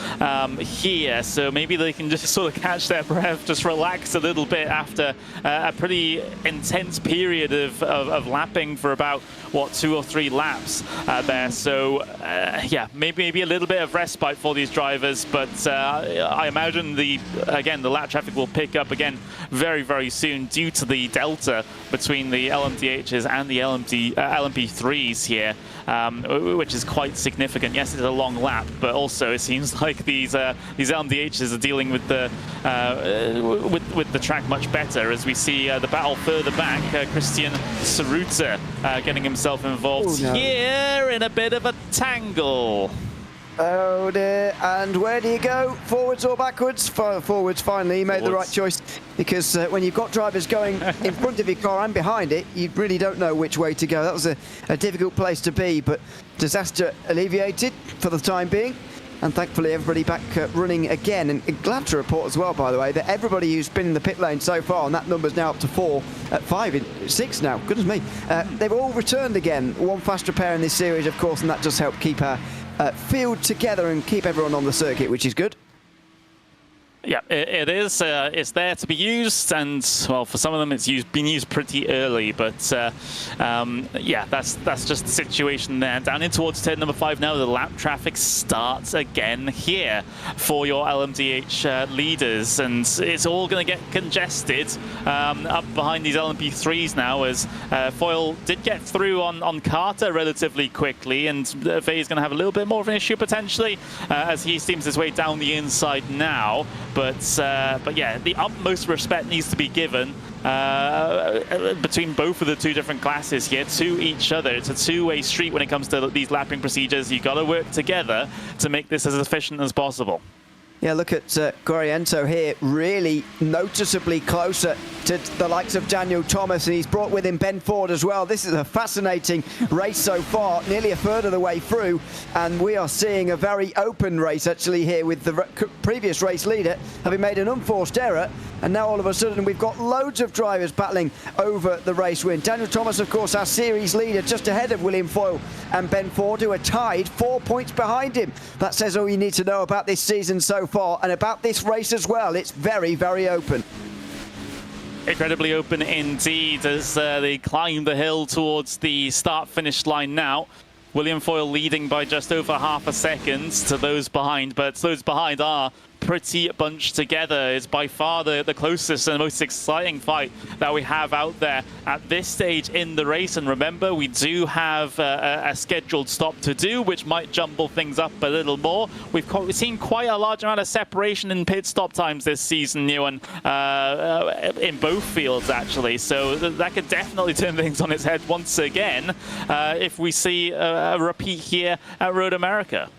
here, so maybe they can just sort of catch their breath, just relax a little bit after a pretty intense period of lapping for about, what, 2 or 3 laps there. So, yeah, maybe a little bit of respite for these drivers, but I imagine the lap traffic will pick up again very, very soon due to the delta between the LMDHs and the LMP3s here, which is quite significant. Yes, it's a long lap, but also it seems like these LMDHs are dealing with the track much better, as we see the battle further back. Christian Saruta getting himself involved here in a bit of a tangle. Oh dear, and where do you go? Forwards or backwards? Forwards, finally. He made the right choice, because when you've got drivers going in front of your car and behind it, you really don't know which way to go. That was a difficult place to be, but disaster alleviated for the time being. And thankfully everybody back running again. And glad to report as well, by the way, that everybody who's been in the pit lane so far, and that number's now up to 6 now, goodness me, they've all returned again. One fast repair in this series, of course, and that just helped keep our field together and keep everyone on the circuit, which is good. Yeah, it is. It's there to be used, and well, for some of them, it's been used pretty early. But yeah, that's just the situation there. Down in towards turn number 5 now, the lap traffic starts again here for your LMDh leaders, and it's all going to get congested up behind these LMP3s now, as Foyle did get through on Carter relatively quickly, and Vey is going to have a little bit more of an issue potentially as he steams his way down the inside now. But yeah, the utmost respect needs to be given between both of the 2 different classes here to each other. It's a 2-way street when it comes to these lapping procedures. You've got to work together to make this as efficient as possible. Yeah, look at Goriento here, really noticeably closer to the likes of Daniel Thomas, and he's brought with him Ben Ford as well. This is a fascinating race so far, nearly a third of the way through, and we are seeing a very open race actually here, with the previous race leader having made an unforced error, and now all of a sudden we've got loads of drivers battling over the race win. Daniel Thomas, of course, our series leader, just ahead of William Foyle and Ben Ford, who are tied 4 points behind him. That says all you need to know about this season so far, and about this race as well. It's very, very open. Incredibly open indeed as they climb the hill towards the start-finish line now. William Foyle leading by just over half a second to those behind, but those behind are pretty bunched together. It's by far the closest and most exciting fight that we have out there at this stage in the race. And remember, we do have a scheduled stop to do, which might jumble things up a little more. We've seen quite a large amount of separation in pit stop times this season, Ewan, in both fields actually. So that could definitely turn things on its head once again if we see a repeat here at Road America.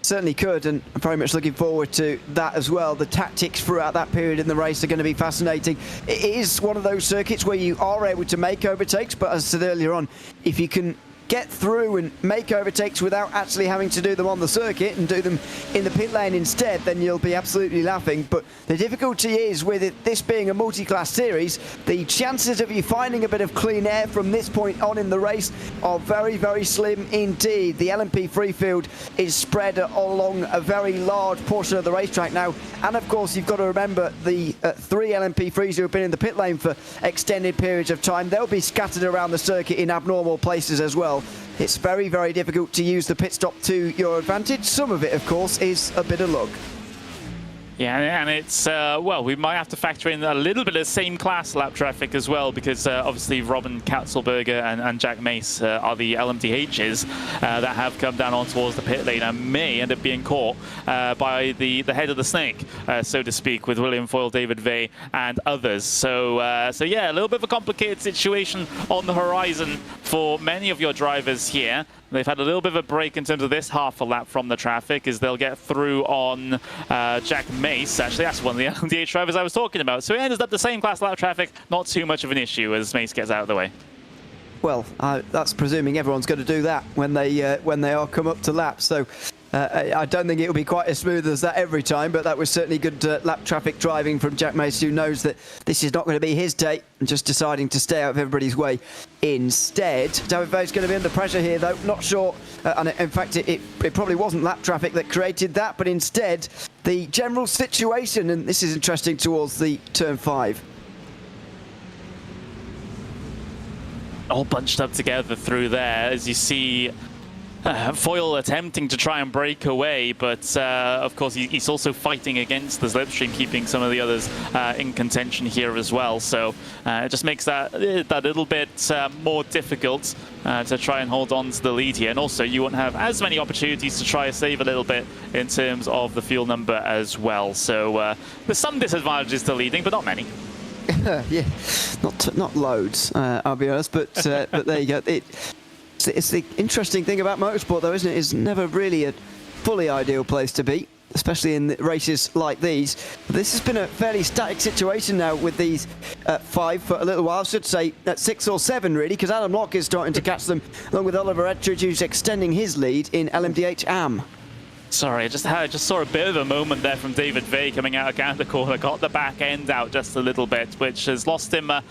Certainly could, and I'm very much looking forward to that as well. The tactics throughout that period in the race are going to be fascinating. It is one of those circuits where you are able to make overtakes, but as I said earlier on, if you can get through and make overtakes without actually having to do them on the circuit and do them in the pit lane instead, then you'll be absolutely laughing. But the difficulty is, with this being a multi-class series, the chances of you finding a bit of clean air from this point on in the race are very, very slim indeed. The LMP3 field is spread along a very large portion of the racetrack now, and of course you've got to remember the 3 LMP3s who have been in the pit lane for extended periods of time. They'll be scattered around the circuit in abnormal places as well. It's very, very difficult to use the pit stop to your advantage. Some of it, of course, is a bit of luck. Yeah, and it's, well, we might have to factor in a little bit of same class lap traffic as well, because obviously Robin Katzelberger and Jack Mace are the LMDHs that have come down on towards the pit lane and may end up being caught by the head of the snake, so to speak, with William Foyle, David Vey, and others. So yeah, a little bit of a complicated situation on the horizon for many of your drivers here. They've had a little bit of a break in terms of this half a lap from the traffic as they'll get through on Jack Mace. Actually, that's one of the LMDh drivers I was talking about. So it ends up the same class lap traffic, not too much of an issue as Mace gets out of the way. Well, that's presuming everyone's going to do that when they all come up to laps. So I don't think it'll be quite as smooth as that every time, but that was certainly good lap traffic driving from Jack Mace, who knows that this is not going to be his day and just deciding to stay out of everybody's way instead. David Vey's going to be under pressure here, though. Not sure, and in fact, it probably wasn't lap traffic that created that, but instead the general situation, and this is interesting towards the turn 5. All bunched up together through there, as you see Foyle attempting to try and break away, but of course he's also fighting against the slipstream, keeping some of the others in contention here as well. So it just makes that little bit more difficult to try and hold on to the lead here. And also you won't have as many opportunities to try and save a little bit in terms of the fuel number as well. So there's some disadvantages to leading, but not many. Yeah, not loads, I'll be honest, but there you go. It's the interesting thing about motorsport, though, isn't it? It's never really a fully ideal place to be, especially in races like these. This has been a fairly static situation now with these 5 for a little while. I should say at 6 or 7, really, because Adam Locke is starting to catch them, along with Oliver Ettridge, who's extending his lead in LMDh AM. Sorry, I just saw a bit of a moment there from David Vey coming out of the corner, got the back end out just a little bit, which has lost him a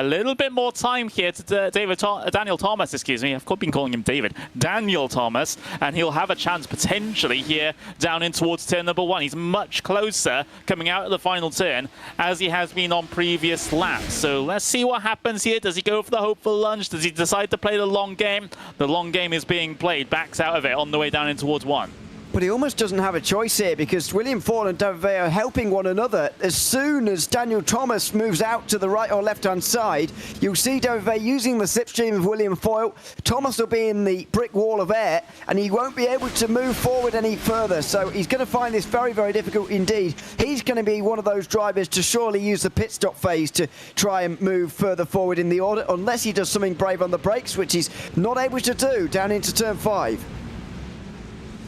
little bit more time here to Daniel Thomas, excuse me. I've been calling him David. Daniel Thomas, and he'll have a chance potentially here down in towards turn number 1. He's much closer coming out of the final turn as he has been on previous laps. So let's see what happens here. Does he go for the hopeful lunge? Does he decide to play the long game? The long game is being played, backs out of it on the way down in towards 1. But he almost doesn't have a choice here, because William Foyle and David Vey are helping one another. As soon as Daniel Thomas moves out to the right or left-hand side, you'll see David Vey using the slipstream of William Foyle. Thomas will be in the brick wall of air, and he won't be able to move forward any further. So he's going to find this very, very difficult indeed. He's going to be one of those drivers to surely use the pit stop phase to try and move further forward in the order, unless he does something brave on the brakes, which he's not able to do down into turn 5.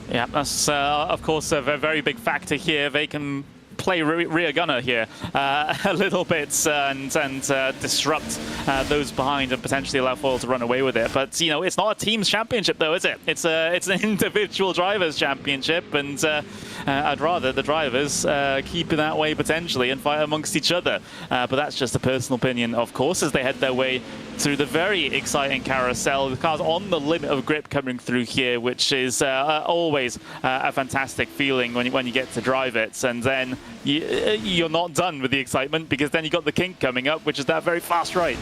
Yeah, that's of course a very big factor here. They can play rear gunner here a little bit and disrupt those behind and potentially allow Foyle to run away with it. But you know, it's not a team's championship, though, is it? It's an individual drivers' championship, and I'd rather the drivers keep it that way potentially and fight amongst each other. But that's just a personal opinion, of course, as they head their way through the very exciting carousel. The car's on the limit of grip coming through here, which is always a fantastic feeling when you get to drive it. And then you're not done with the excitement, because then you got the kink coming up, which is that very fast right.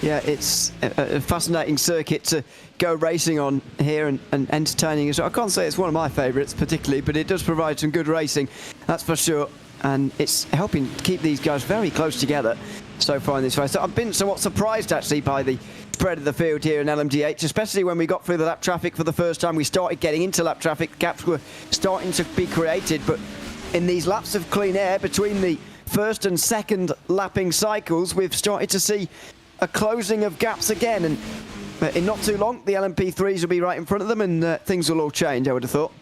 Yeah, it's a fascinating circuit to go racing on here, and entertaining as well. I can't say it's one of my favourites particularly, but it does provide some good racing, that's for sure. And it's helping keep these guys very close together so far in this race. So I've been somewhat surprised actually by the spread of the field here in LMDh, especially when we got through the lap traffic for the first time. We started getting into lap traffic, gaps were starting to be created, but in these laps of clean air between the first and second lapping cycles, we've started to see a closing of gaps again, and in not too long the LMP3s will be right in front of them, and things will all change, I would have thought.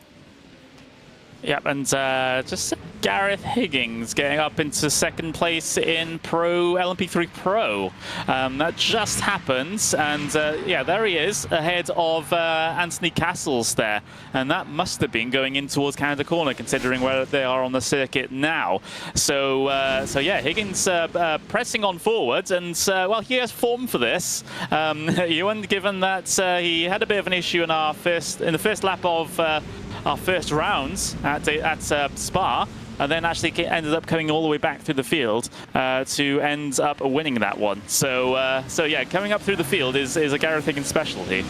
Yep, and just Gareth Higgins getting up into second place in LMP3 Pro. That just happened, and yeah, there he is ahead of Anthony Castles there, and that must have been going in towards Canada Corner, considering where they are on the circuit now. So yeah, Higgins pressing on forward, and well, he has form for this. Ewan, given that he had a bit of an issue in the first lap of our first rounds at Spa, and then actually ended up coming all the way back through the field to end up winning that one. So yeah, coming up through the field is a Gareth Higgins specialty.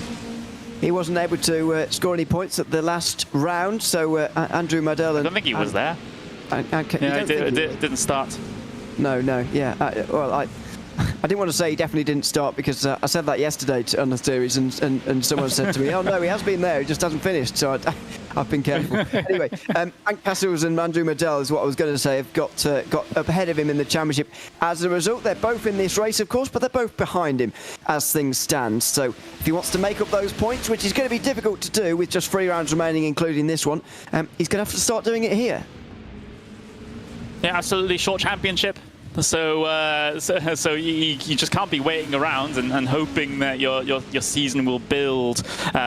He wasn't able to score any points at the last round, so Andrew Madell... I don't think he was there. Yeah, didn't start. No, yeah. Well, I didn't want to say he definitely didn't start, because I said that yesterday on the series, and someone said to me, oh no, he has been there, he just hasn't finished, so I've been careful. Anyway, Ant Castles and Andrew Madell is what I was going to say, have got ahead of him in the championship. As a result, they're both in this race, of course, but they're both behind him as things stand. So if he wants to make up those points, which is going to be difficult to do with just 3 rounds remaining, including this one, he's going to have to start doing it here. Yeah, absolutely. Short championship. So you just can't be waiting around and hoping that your season will build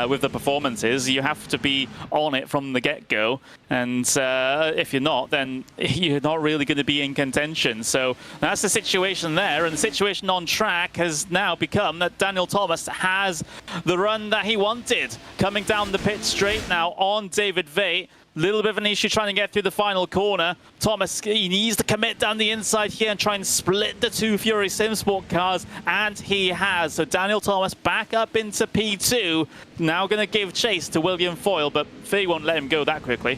with the performances. You have to be on it from the get-go, and if you're not, then you're not really going to be in contention. So that's the situation there, and the situation on track has now become that Daniel Thomas has the run that he wanted, coming down the pit straight now on David Veit. Little bit of an issue trying to get through the final corner. Thomas, he needs to commit down the inside here and try and split the 2 Fury SimSport cars, and he has. So Daniel Thomas back up into P2, now going to give chase to William Foyle, but Faye won't let him go that quickly.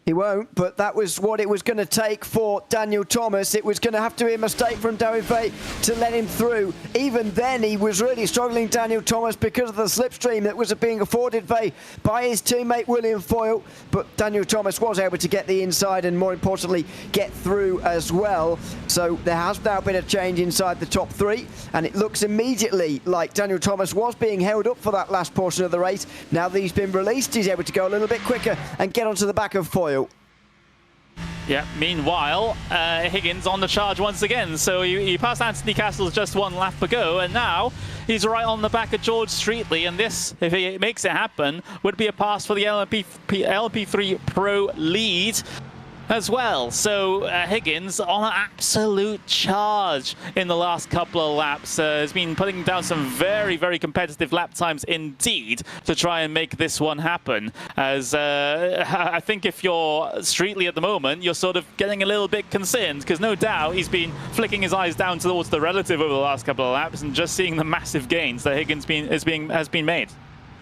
He won't, but that was what it was going to take for Daniel Thomas. It was going to have to be a mistake from David Veit to let him through. Even then, he was really struggling, Daniel Thomas, because of the slipstream that was being afforded Veit by his teammate William Foyle. But Daniel Thomas was able to get the inside and, more importantly, get through as well. So there has now been a change inside the top 3, and it looks immediately like Daniel Thomas was being held up for that last portion of the race. Now that he's been released, he's able to go a little bit quicker and get onto the back of Foyle. Yeah, meanwhile, Higgins on the charge once again. So he passed Anthony Castles just 1 lap ago, and now he's right on the back of George Streetley. And this, if he makes it happen, would be a pass for the LMP3 Pro lead as well. So Higgins on an absolute charge in the last couple of laps. Has been putting down some very, very competitive lap times indeed to try and make this one happen. As I think if you're Streetley at the moment, you're sort of getting a little bit concerned, because no doubt he's been flicking his eyes down towards the relative over the last couple of laps and just seeing the massive gains that Higgins has been made.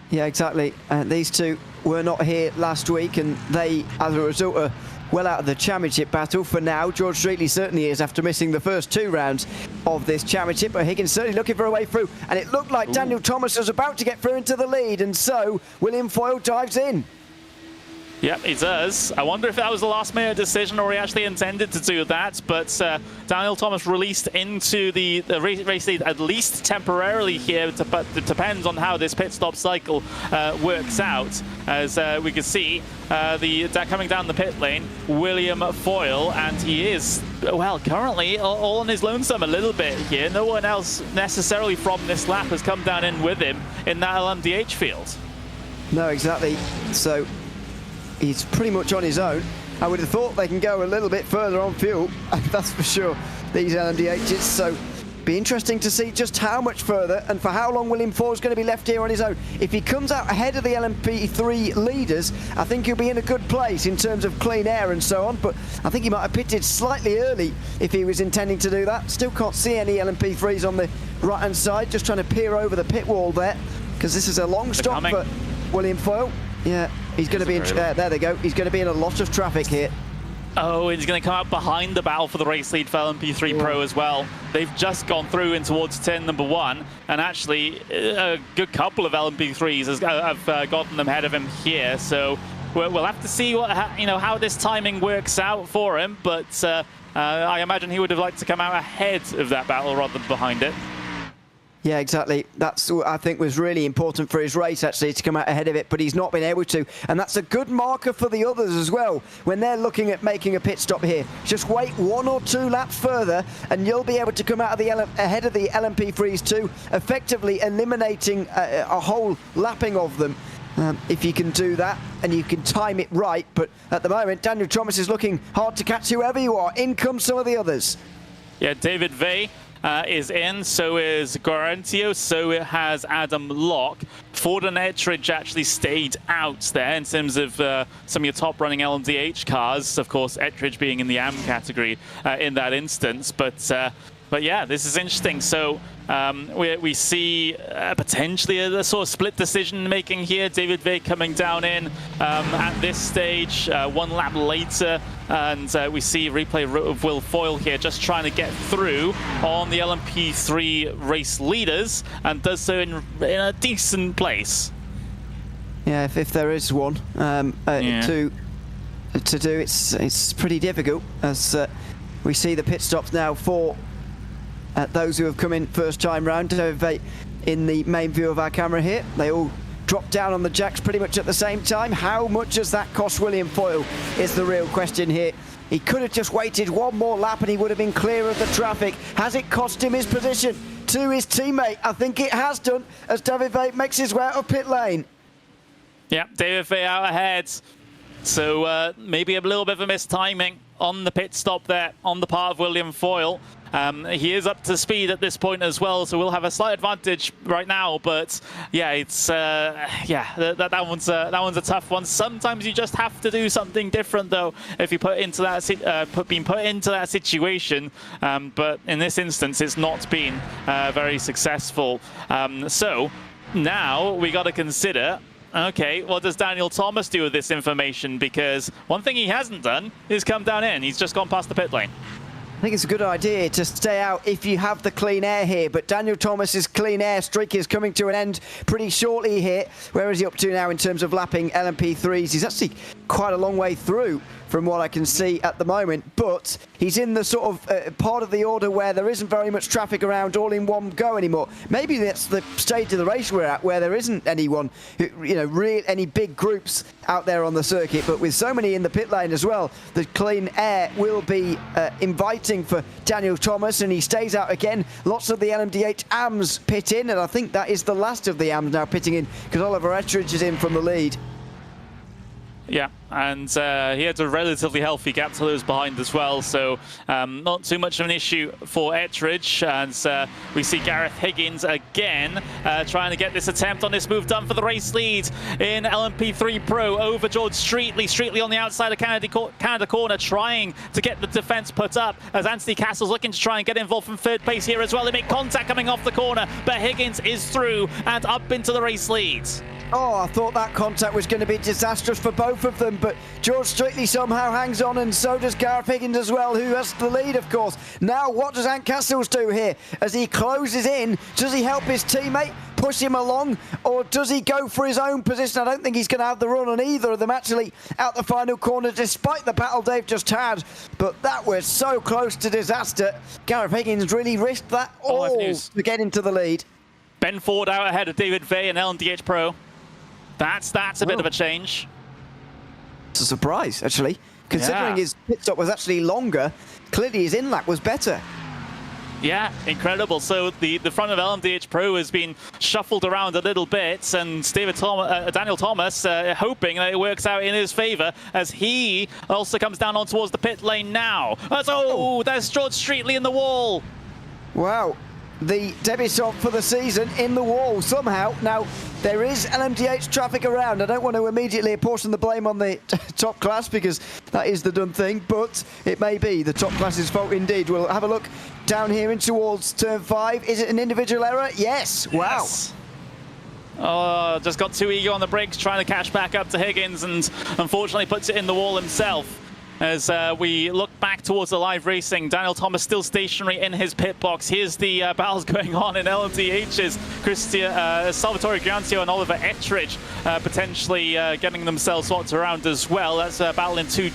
Yeah, exactly. These two were not here last week, and they, as a result, are well out of the championship battle for now. George Streetley certainly is, after missing the first 2 rounds of this championship, but Higgins certainly looking for a way through, and it looked like Daniel Thomas was about to get through into the lead, and so William Foyle dives in. Yep, he does. I wonder if that was a last-minute decision or he actually intended to do that, but Daniel Thomas released into the race lead, at least temporarily here, but it depends on how this pit stop cycle works out. As we can see, coming down the pit lane, William Foyle, and he is, well, currently all on his lonesome a little bit here. No one else necessarily from this lap has come down in with him in that LMDh field. No, exactly. So he's pretty much on his own. I would have thought they can go a little bit further on fuel, that's for sure, these LMDHs. So Be interesting to see just how much further and for how long William Foyle's going to be left here on his own. If he comes out ahead of the LMP3 leaders, I think he'll be in a good place in terms of clean air and so on, but I think he might have pitted slightly early if he was intending to do that. Still can't see any LMP3s on the right-hand side, just trying to peer over the pit wall there, because this is a long stop for William Foyle. Yeah, he's going to be in, there they go, he's going to be in a lot of traffic here. Oh, he's going to come out behind the battle for the race lead for LMP3 Pro as well. They've just gone through in towards turn number 1, and actually a good couple of LMP3s have gotten them ahead of him here. So we'll have to see what how this timing works out for him. But I imagine he would have liked to come out ahead of that battle rather than behind it. Yeah, exactly. That's what I think was really important for his race, actually, to come out ahead of it, but he's not been able to. And that's a good marker for the others as well, when they're looking at making a pit stop here. Just wait 1 or 2 laps further, and you'll be able to come out of the ahead of the LMP3s too, effectively eliminating a whole lapping of them. If you can do that, and you can time it right. But at the moment, Daniel Thomas is looking hard to catch whoever you are. In come some of the others. Yeah, David Vey is in, so is Garantio, so it has Adam Locke. Ford and Ettridge actually stayed out there in terms of some of your top running LMDh cars, of course Ettridge being in the AM category in that instance, but yeah, this is interesting. So we see potentially a sort of split decision making here. David Vey coming down in at this stage, 1 lap later, and we see replay of Will Foyle here just trying to get through on the LMP3 race leaders, and does so in a decent place. Yeah, if there is one to do, it's pretty difficult, as we see the pit stops now for those who have come in first time round. In the main view of our camera here, they all drop down on the jacks pretty much at the same time. How much does that cost William Foyle is the real question here. He could have just waited 1 more lap and he would have been clear of the traffic. Has it cost him his position to his teammate? I think it has done, as David Vey makes his way out of pit lane. Yeah, David Vey out ahead. So maybe a little bit of a missed timing on the pit stop there on the part of William Foyle. He is up to speed at this point as well, so we'll have a slight advantage right now. But yeah, it's that one's a tough one. Sometimes you just have to do something different, though, if you put into that being put into that situation. But in this instance, it's not been very successful. So now we got to consider. Okay, what does Daniel Thomas do with this information? Because one thing he hasn't done is come down in. He's just gone past the pit lane. I think it's a good idea to stay out if you have the clean air here, but Daniel Thomas's clean air streak is coming to an end pretty shortly here. Where is he up to now in terms of lapping LMP3s? He's actually quite a long way through from what I can see at the moment, but he's in the sort of part of the order where there isn't very much traffic around all in one go anymore. Maybe that's the stage of the race we're at, where there isn't anyone, any big groups out there on the circuit, but with so many in the pit lane as well, the clean air will be inviting for Daniel Thomas, and he stays out again. Lots of the LMDh AMs pit in, and I think that is the last of the AMs now pitting in, because Oliver Ettridge is in from the lead. Yeah, and he had a relatively healthy gap to those behind as well, so not too much of an issue for Ettridge. And we see Gareth Higgins again trying to get this attempt on this move done for the race lead in LMP3 Pro over George Streetley. Streetley on the outside of Canada corner, trying to get the defense put up, as Anthony Castle's looking to try and get involved from third place here as well. They make contact coming off the corner, but Higgins is through and up into the race lead. Oh, I thought that contact was going to be disastrous for both of them, but George Streetley somehow hangs on, and so does Gareth Higgins as well, who has the lead, of course. Now, what does Ant Castles do here? As he closes in, does he help his teammate, push him along, or does he go for his own position? I don't think he's going to have the run on either of them, actually, out the final corner, despite the battle they've just had. But that was so close to disaster. Gareth Higgins really risked that all to get into the lead. Ben Ford out ahead of David Vey and LMDh Pro. That's a bit of a change. It's a surprise, actually. Considering his pit stop was actually longer, clearly his in-lap was better. Yeah, incredible. So the front of LMDh Pro has been shuffled around a little bit, and Daniel Thomas hoping that it works out in his favor, as he also comes down on towards the pit lane now. There's George Streetley in the wall. Wow. the debutant for the season in the wall somehow. Now, there is LMDh traffic around. I don't want to immediately apportion the blame on the top class because that is the done thing, but it may be the top class's fault indeed. We'll have a look down here in towards turn 5. Is it an individual error? Yes. Wow. Yes. Oh, just got too eager on the brakes, trying to catch back up to Higgins, and unfortunately puts it in the wall himself. As we look back towards the live racing, Daniel Thomas still stationary in his pit box. Here's the battles going on in LMDh's. Salvatore Giancio and Oliver Ettridge potentially getting themselves swapped around as well. That's a battle in two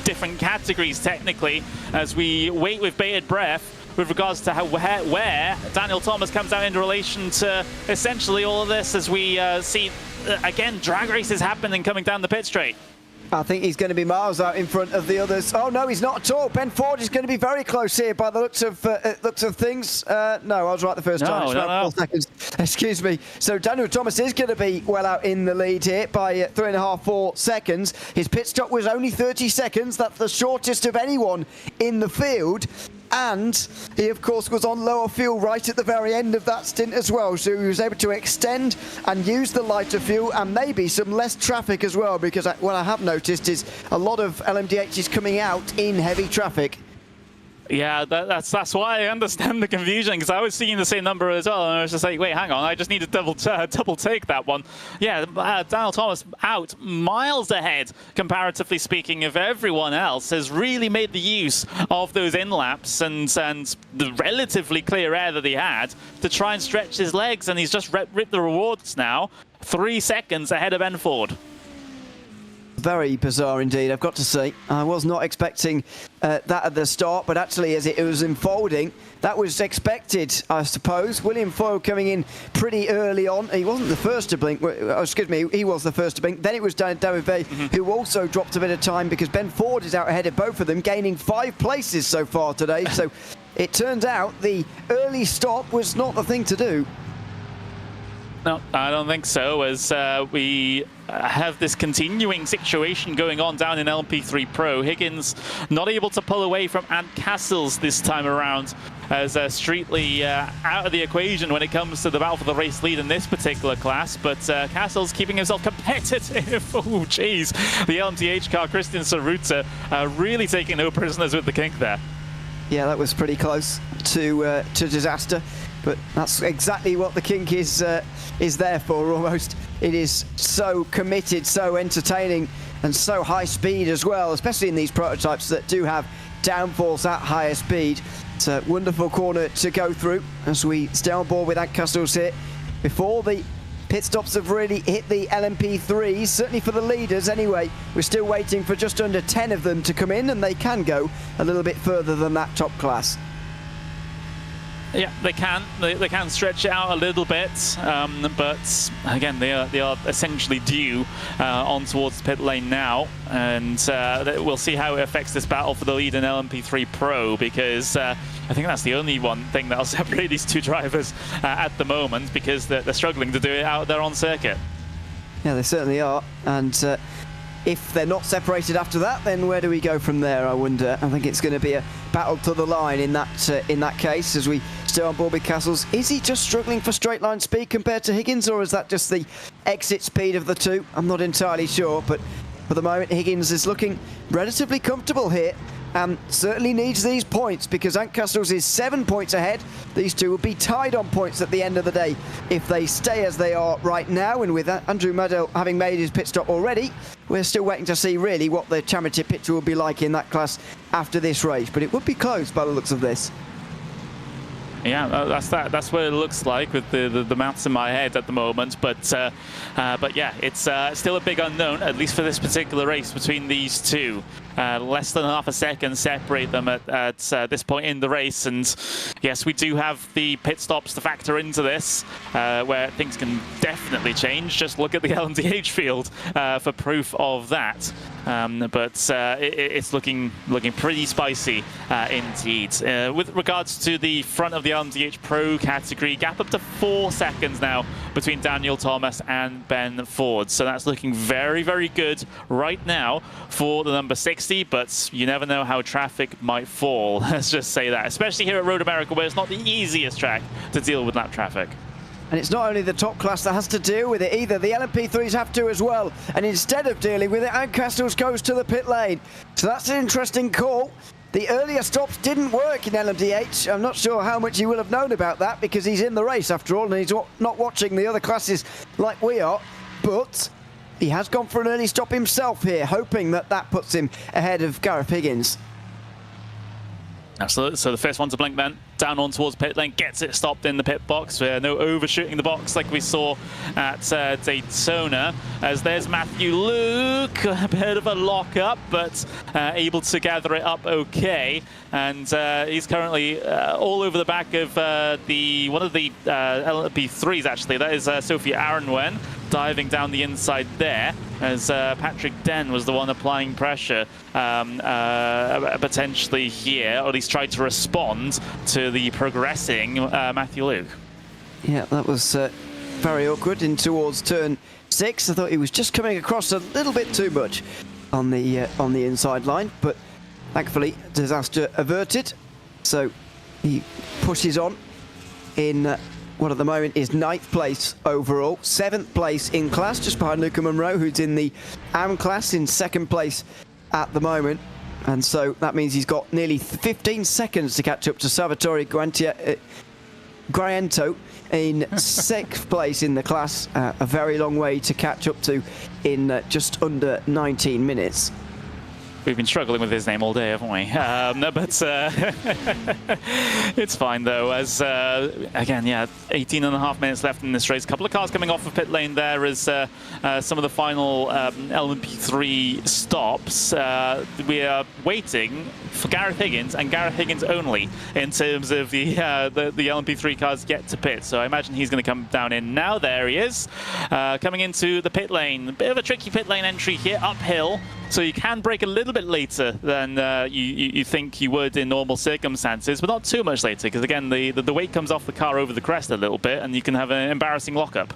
different categories, technically, as we wait with bated breath with regards to where Daniel Thomas comes out in relation to essentially all of this, as we see, again, drag races happening coming down the pit straight. I think he's going to be miles out in front of the others. Oh, no, he's not at all. Ben Ford is going to be very close here by the looks of things. No, I was right the first time. No. 4 seconds. Excuse me. So Daniel Thomas is going to be well out in the lead here by 3.5, 4 seconds. His pit stop was only 30 seconds. That's the shortest of anyone in the field. And he, of course, was on lower fuel right at the very end of that stint as well. So he was able to extend and use the lighter fuel and maybe some less traffic as well, because what I have noticed is a lot of LMDh is coming out in heavy traffic. Yeah, that's why I understand the confusion, because I was seeing the same number as well, and I was just like, wait, hang on, I just need to double take that one. Yeah, Daniel Thomas out miles ahead, comparatively speaking, of everyone else, has really made the use of those in-laps and the relatively clear air that he had to try and stretch his legs, and he's just ripped the rewards now, 3 seconds ahead of Ben Ford. Very bizarre indeed, I've got to say. I was not expecting that at the start, but actually as it was unfolding, that was expected, I suppose. William Foyle coming in pretty early on. He wasn't the first to blink. Excuse me, he was the first to blink. Then it was David Bay, who also dropped a bit of time because Ben Ford is out ahead of both of them, gaining 5 places so far today. So it turns out the early stop was not the thing to do. No, I don't think so, as we have this continuing situation going on down in LMP3 Pro. Higgins not able to pull away from Ant Castles this time around, as Streetley out of the equation when it comes to the battle for the race lead in this particular class, but Castles keeping himself competitive. Oh, jeez. The LMDh car, Christian Saruta, really taking no prisoners with the kink there. Yeah, that was pretty close to disaster. But that's exactly what the kink is there for, almost. It is so committed, so entertaining, and so high speed as well, especially in these prototypes that do have downforce at higher speed. It's a wonderful corner to go through as we stay on board with Ant Castles here. Before the pit stops have really hit the LMP3s, certainly for the leaders anyway. We're still waiting for just under 10 of them to come in, and they can go a little bit further than that top class. Yeah, they can. They can stretch it out a little bit, but again, they are essentially due on towards the pit lane now, and we'll see how it affects this battle for the lead in LMP3 Pro, because I think that's the only one thing that'll separate these two drivers at the moment, because they're struggling to do it out there on circuit. Yeah, they certainly are, and if they're not separated after that, then where do we go from there, I wonder? I think it's going to be a battle to the line in that case, as we stay on board with Castles. Is he just struggling for straight line speed compared to Higgins, or is that just the exit speed of the two? I'm not entirely sure, but for the moment, Higgins is looking relatively comfortable here, and certainly needs these points, because Ant Castles is 7 points ahead. These two will be tied on points at the end of the day if they stay as they are right now. And with Andrew Muddell having made his pit stop already, we're still waiting to see really what the championship picture will be like in that class after this race. But it would be close by the looks of this. Yeah, that's what it looks like with the maths in my head at the moment. But yeah, it's still a big unknown, at least for this particular race between these two. Less than half a second separate them at this point in the race. And yes, we do have the pit stops to factor into this, where things can definitely change. Just look at the LMDh field for proof of that. but it's looking pretty spicy indeed. With regards to the front of the LMDh Pro category, gap up to 4 seconds now between Daniel Thomas and Ben Ford. So that's looking very, very good right now for the number 60, but you never know how traffic might fall. Let's just say that, especially here at Road America, where it's not the easiest track to deal with lap traffic. And it's not only the top class that has to deal with it either. The LMP3s have to as well. And instead of dealing with it, Castles goes to the pit lane. So that's an interesting call. The earlier stops didn't work in LMDh. I'm not sure how much he will have known about that because he's in the race after all, and he's not watching the other classes like we are. But he has gone for an early stop himself here, hoping that that puts him ahead of Gareth Higgins. Absolutely. So the first one to blink then, down on towards pit lane, gets it stopped in the pit box. No overshooting the box like we saw at Daytona. As there's Matthew Luke, a bit of a lock-up, but able to gather it up okay. And he's currently all over the back of one of the LP3s, actually. That is Sophie Arenwen, diving down the inside there, as Patrick Den was the one applying pressure potentially here, or at least tried to respond to the progressing Matthew Luke. Yeah, that was very awkward in towards turn 6. I thought he was just coming across a little bit too much on the inside line, but thankfully disaster averted. So he pushes on in what at the moment is 9th place overall, 7th place in class, just behind Luca Monroe, who's in the AM class in 2nd place at the moment. And so that means he's got nearly 15 seconds to catch up to Salvatore Guaianto in 6th place in the class. A very long way to catch up to in just under 19 minutes. We've been struggling with his name all day, haven't we? No, but it's fine, though, as, again, yeah, 18.5 minutes left in this race. A couple of cars coming off of pit lane there as some of the final LMP3 stops. We are waiting for Gareth Higgins, and Gareth Higgins only, in terms of the LMP3 cars get to pit. So I imagine he's going to come down in now. There he is, coming into the pit lane. A bit of a tricky pit lane entry here, uphill. So you can brake a little bit later than you think you would in normal circumstances, but not too much later, because again, the weight comes off the car over the crest a little bit, and you can have an embarrassing lockup.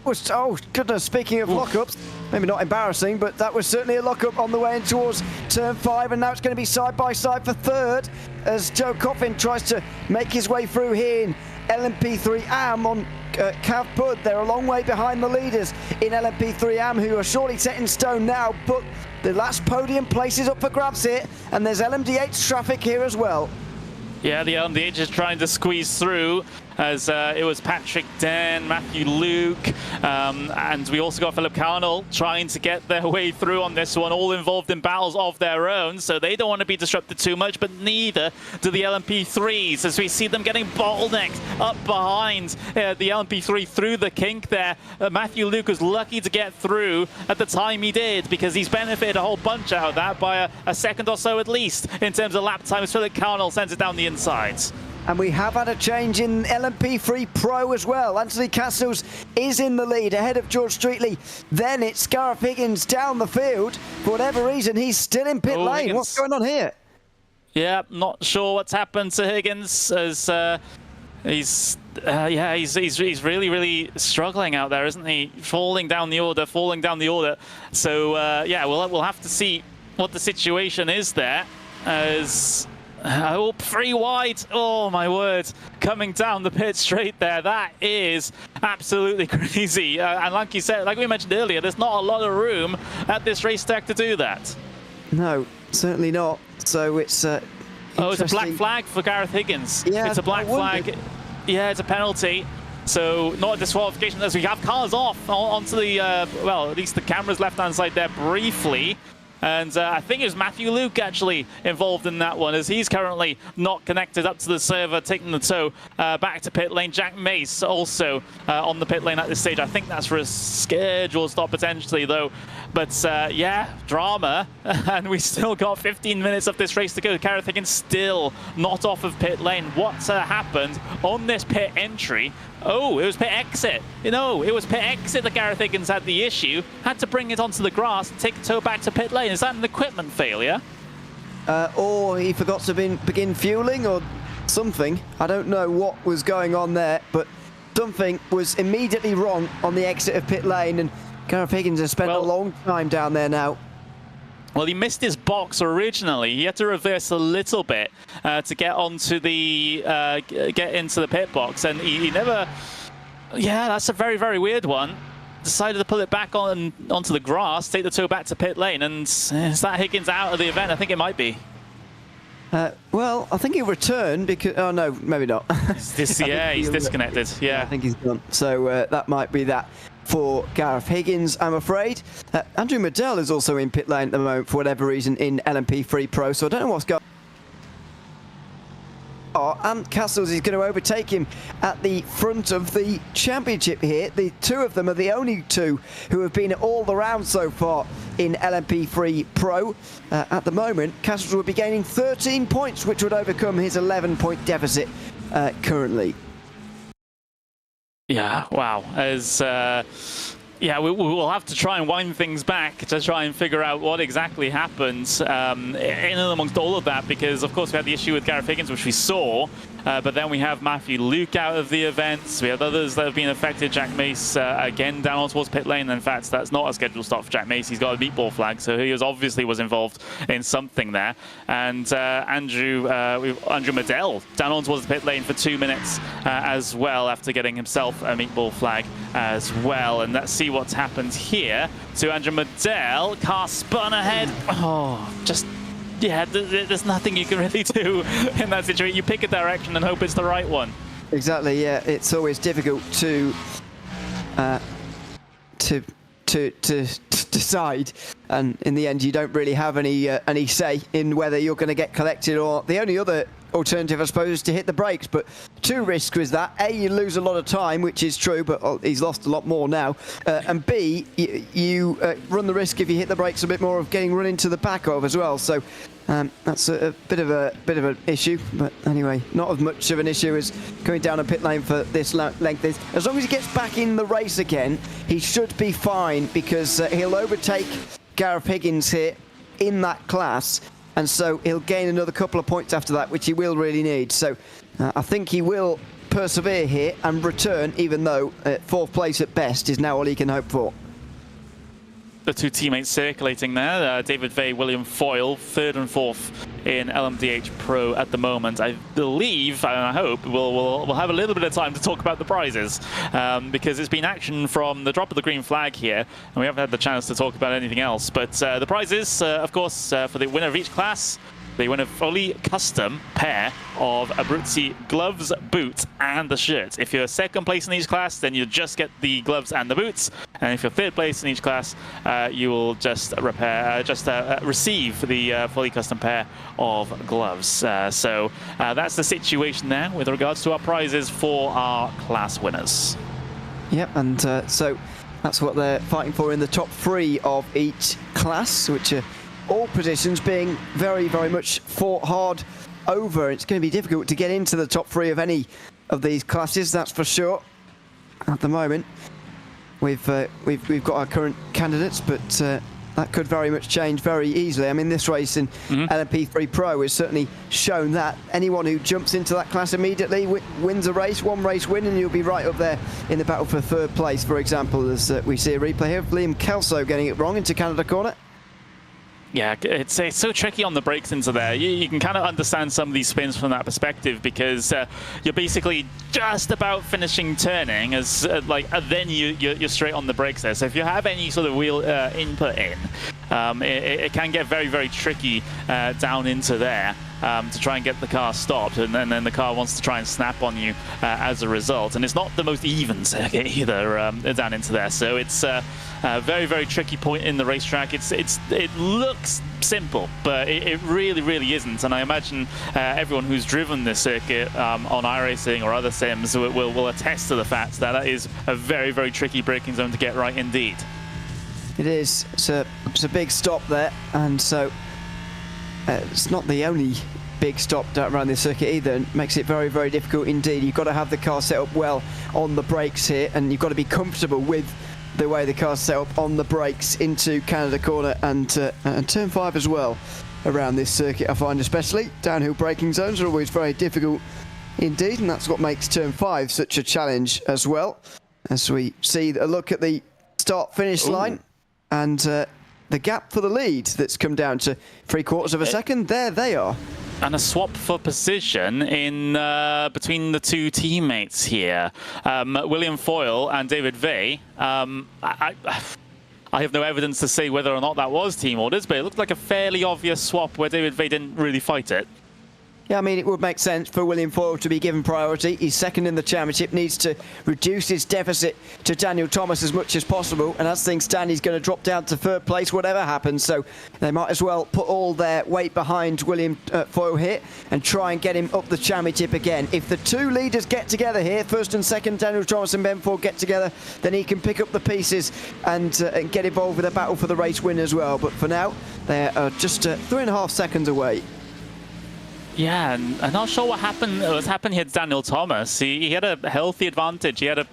Oh goodness, speaking of lockups, maybe not embarrassing, but that was certainly a lockup on the way in towards turn 5, and now it's going to be side by side for 3rd as Joe Coffin tries to make his way through here in LMP3 AM on Cav Bud. They're a long way behind the leaders in LMP3 AM, who are surely set in stone now, but the last podium place is up for grabs here, and there's LMDh traffic here as well. Yeah, the LMDh is trying to squeeze through, as it was Patrick Den, Matthew Luke, and we also got Philip Carnell trying to get their way through on this one, all involved in battles of their own, so they don't want to be disrupted too much, but neither do the LMP3s, as we see them getting bottlenecked up behind the LMP3 through the kink there. Matthew Luke was lucky to get through at the time he did, because he's benefited a whole bunch out of that by a second or so at least in terms of lap times. Philip Carnell sends it down the insides. And we have had a change in LMP3 Pro as well. Anthony Castles is in the lead ahead of George Streetley. Then it's Gareth Higgins down the field. For whatever reason, he's still in pit lane. Higgins. What's going on here? Yeah, not sure what's happened to Higgins, as he's really, really struggling out there, isn't he? Falling down the order. So yeah, we'll have to see what the situation is there, as oh, 3 wide. Oh my word, coming down the pit straight there. That is absolutely crazy. And like you said, like we mentioned earlier, there's not a lot of room at this racetrack to do that. No, certainly not. So it's oh, it's a black flag for Gareth Higgins. Yeah, it's a black flag. Yeah, it's a penalty. So not a disqualification, as we have cars off onto the well, at least the camera's left-hand side there briefly. And I think it was Matthew Luke actually involved in that one, as he's currently not connected up to the server, taking the tow back to pit lane. Jack Mace also on the pit lane at this stage. I think that's for a scheduled stop potentially, though. But yeah, drama. And we still got 15 minutes of this race to go. Gareth Higgins still not off of pit lane. What's happened on this pit entry Oh, it was pit exit. You know, it was pit exit that Gareth Higgins had the issue. Had to bring it onto the grass and take the tow back to pit lane. Is that an equipment failure? Or he forgot to begin fueling or something. I don't know what was going on there, but something was immediately wrong on the exit of pit lane, and Gareth Higgins has spent a long time down there now. Well, he missed his box originally. He had to reverse a little bit to get onto the get into the pit box, and he never. Yeah, that's a very, very weird one. Decided to pull it back onto the grass, take the tow back to pit lane, and is that Higgins out of the event? I think it might be. Well, I think he'll return because... Oh, no, maybe not. He's disconnected. Yeah. I think he's done. So that might be that for Gareth Higgins, I'm afraid. Andrew Medell is also in pit lane at the moment for whatever reason in LMP3 Pro, so I don't know what's going on. And Castles is going to overtake him at the front of the championship here. The two of them are the only two who have been at all the rounds so far in LMP3 Pro. At the moment, Castles will be gaining 13 points, which would overcome his 11-point deficit currently. Yeah, wow. Yeah, we'll have to try and wind things back to try and figure out what exactly happened in and amongst all of that, because of course we had the issue with Gareth Higgins, which we saw, but then we have Matthew Luke out of the events. We have others that have been affected. Jack Mace again down towards pit lane. In fact, that's not a scheduled stop for Jack Mace. He's got a meatball flag, so he obviously was involved in something there. And Andrew Medell down on towards the pit lane for 2 minutes as well, after getting himself a meatball flag as well. And let's see what's happened here to Andrew Medell. Car spun ahead. Oh, just... Yeah, there's nothing you can really do in that situation. You pick a direction and hope it's the right one. Exactly, yeah. It's always difficult to decide, and in the end you don't really have any say in whether you're going to get collected, or the only other alternative, I suppose, is to hit the brakes. But two risks with that: A, you lose a lot of time, which is true, but he's lost a lot more now, and B, you run the risk, if you hit the brakes a bit more, of getting run into the back of as well. So that's a bit of an issue, but anyway, not as much of an issue as going down a pit lane for this length is. As long as he gets back in the race again, he should be fine, because he'll overtake Gareth Higgins here in that class, and so he'll gain another couple of points after that, which he will really need. So I think he will persevere here and return, even though fourth place at best is now all he can hope for. The two teammates circulating there, David Vey, William Foyle, third and fourth in LMDh Pro at the moment. I believe, and I hope, we'll have a little bit of time to talk about the prizes, because it's been action from the drop of the green flag here, and we haven't had the chance to talk about anything else. But the prizes, of course, for the winner of each class, they win a fully custom pair of Abruzzi Gloves Boots and the shirt. If you're second place in each class, then you just get the gloves and the boots. And if you're third place in each class, you will just receive the fully custom pair of gloves. So that's the situation there with regards to our prizes for our class winners. Yep, and so that's what they're fighting for in the top three of each class, which are all positions being very, very much fought hard over. It's going to be difficult to get into the top three of any of these classes, that's for sure. At the moment, we've got our current candidates, but that could very much change very easily. I mean, this race in LMP3 Pro has certainly shown that anyone who jumps into that class immediately wins a race, one race win, and you'll be right up there in the battle for third place, for example, as we see a replay here of Liam Kelso getting it wrong into Canada corner. Yeah, it's so tricky on the brakes into there. You can kind of understand some of these spins from that perspective, because you're basically just about finishing turning, as then you're straight on the brakes there. So if you have any sort of wheel input in, it can get very, very tricky down into there to try and get the car stopped, and then the car wants to try and snap on you as a result. And it's not the most even circuit either down into there. So it's a very, very tricky point in the racetrack. It looks simple, but it really, really isn't. And I imagine everyone who's driven this circuit on iRacing or other sims will attest to the fact that that is a very, very tricky braking zone to get right indeed. It is. It's a big stop there, and so it's not the only big stop around this circuit either, and makes it very, very difficult indeed. You've got to have the car set up well on the brakes here, and you've got to be comfortable with the way the car's set up on the brakes into Canada Corner and Turn 5 as well around this circuit. I find especially downhill braking zones are always very difficult indeed, and that's what makes Turn 5 such a challenge as well. As we see a look at the start-finish line and the gap for the lead that's come down to 3/4 of a second. There they are. And a swap for position in between the two teammates here, William Foyle and David Vey. I have no evidence to say whether or not that was team orders, but it looked like a fairly obvious swap where David Vey didn't really fight it. Yeah, I mean, it would make sense for William Foyle to be given priority. He's second in the championship, needs to reduce his deficit to Daniel Thomas as much as possible. And as things stand, he's going to drop down to third place, whatever happens. So they might as well put all their weight behind William Foyle here and try and get him up the championship again. If the two leaders get together here, first and second, Daniel Thomas and Ben Ford get together, then he can pick up the pieces and get involved with a battle for the race win as well. But for now, they are just 3.5 seconds away. Yeah, and I'm not sure what's happened here to Daniel Thomas. He had a healthy advantage. He had a,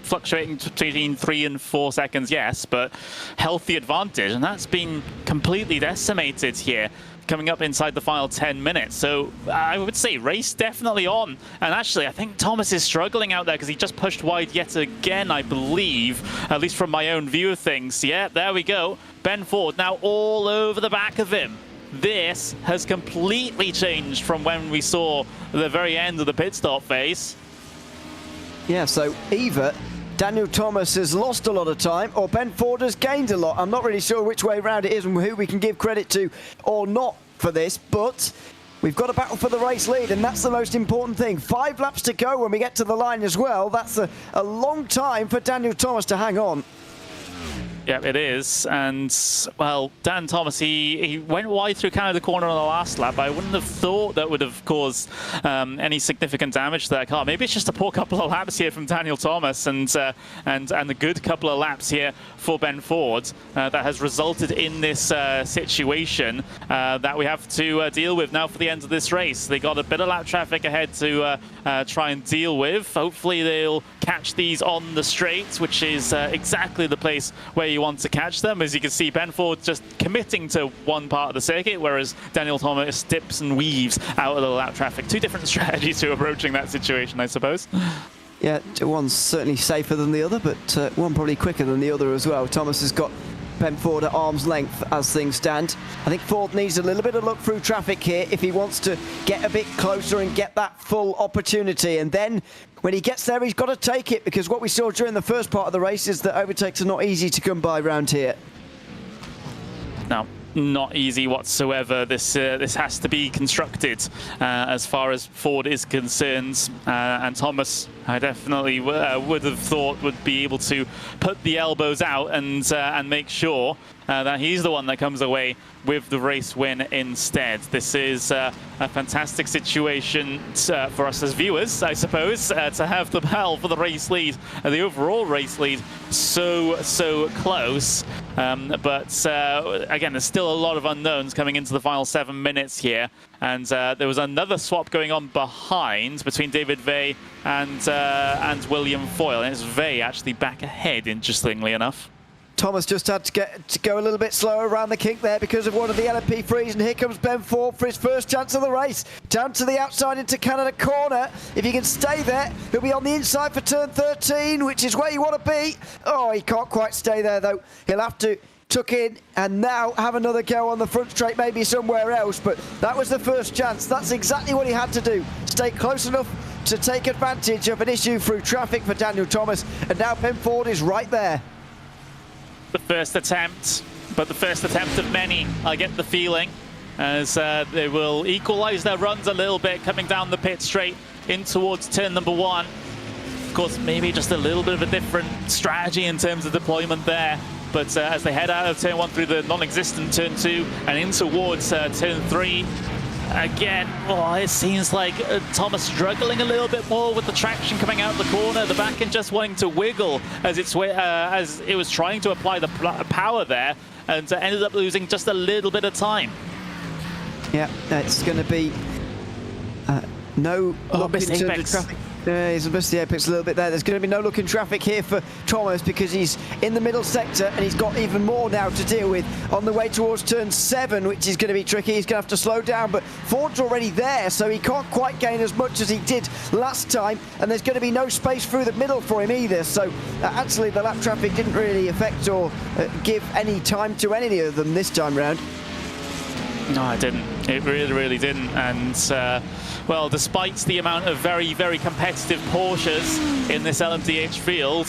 fluctuating between 3 and 4 seconds, yes, but healthy advantage, and that's been completely decimated here, coming up inside the final 10 minutes. So I would say race definitely on. And actually, I think Thomas is struggling out there because he just pushed wide yet again, I believe, at least from my own view of things. Yeah, there we go. Ben Ford now all over the back of him. This has completely changed from when we saw the very end of the pit stop phase. Yeah, so either Daniel Thomas has lost a lot of time or Ben Ford has gained a lot. I'm not really sure which way around it is and who we can give credit to or not for this, but we've got a battle for the race lead, and that's the most important thing. 5 laps to go when we get to the line as well. That's a long time for Daniel Thomas to hang on. Yeah, it is. And, well, Dan Thomas, he went wide through Canada Corner on the last lap. I wouldn't have thought that would have caused any significant damage to that car. Maybe it's just a poor couple of laps here from Daniel Thomas and a good couple of laps here for Ben Ford that has resulted in this situation that we have to deal with now for the end of this race. They got a bit of lap traffic ahead to try and deal with. Hopefully they'll catch these on the straight, which is exactly the place where you want to catch them. As you can see, Ben Ford just committing to one part of the circuit, whereas Daniel Thomas dips and weaves out of the lap traffic. Two different strategies to approaching that situation, I suppose. Yeah, one's certainly safer than the other, but one probably quicker than the other as well. Thomas has got Ben Ford at arm's length as things stand. I think Ford needs a little bit of luck through traffic here if he wants to get a bit closer and get that full opportunity. And then when he gets there, he's got to take it, because what we saw during the first part of the race is that overtakes are not easy to come by around here. No, not easy whatsoever. This has to be constructed as far as Ford is concerned. And Thomas, I definitely would have thought would be able to put the elbows out and make sure that he's the one that comes away with the race win instead. This is a fantastic situation for us as viewers, I suppose, to have the battle for the race lead, the overall race lead, so close. But again, there's still a lot of unknowns coming into the final 7 minutes here. And there was another swap going on behind between David Vey and William Foyle. And it's Vey actually back ahead, interestingly enough. Thomas just had to go a little bit slower around the kink there because of one of the LMP3s, and here comes Ben Ford for his first chance of the race. Down to the outside into Canada Corner. If he can stay there, he'll be on the inside for turn 13, which is where you want to be. Oh, he can't quite stay there, though. He'll have to tuck in and now have another go on the front straight, maybe somewhere else, but that was the first chance. That's exactly what he had to do. Stay close enough to take advantage of an issue through traffic for Daniel Thomas, and now Ben Ford is right there. The first attempt, but the first attempt of many, I get the feeling, as they will equalize their runs a little bit coming down the pit straight in towards turn number 1. Of course, maybe just a little bit of a different strategy in terms of deployment there, but as they head out of turn 1 through the non-existent turn 2 and in towards turn 3, again, it seems like Thomas struggling a little bit more with the traction coming out of the corner, the back end just wanting to wiggle as it was trying to apply the power there, and ended up losing just a little bit of time. Yeah, it's going to be No look missed in terms of apex. traffic. He's missed the apex a little bit there. There's going to be no look in traffic here for Thomas because he's in the middle sector and he's got even more now to deal with on the way towards turn 7, which is going to be tricky. He's going to have to slow down, but Ford's already there, so he can't quite gain as much as he did last time, and there's going to be no space through the middle for him either. So actually the lap traffic didn't really affect or give any time to any of them this time round. No, it didn't. It really, really didn't. And, well, despite the amount of very, very competitive Porsches in this LMDh field,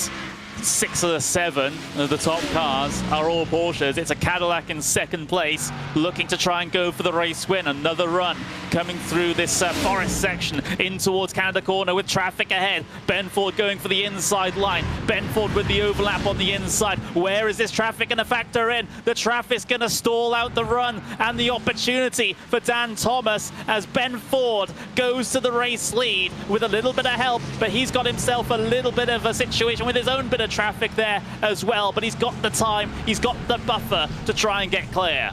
6 of the 7 of the top cars are all Porsches. It's a Cadillac in second place, looking to try and go for the race win. Another run coming through this forest section in towards Canada corner with traffic ahead. Ben Ford going for the inside line. Ben Ford with the overlap on the inside. Where is this traffic going to factor in? The traffic's going to stall out the run and the opportunity for Dan Thomas as Ben Ford goes to the race lead with a little bit of help, but he's got himself a little bit of a situation with his own bit of traffic there as well, but he's got the time, he's got the buffer to try and get clear.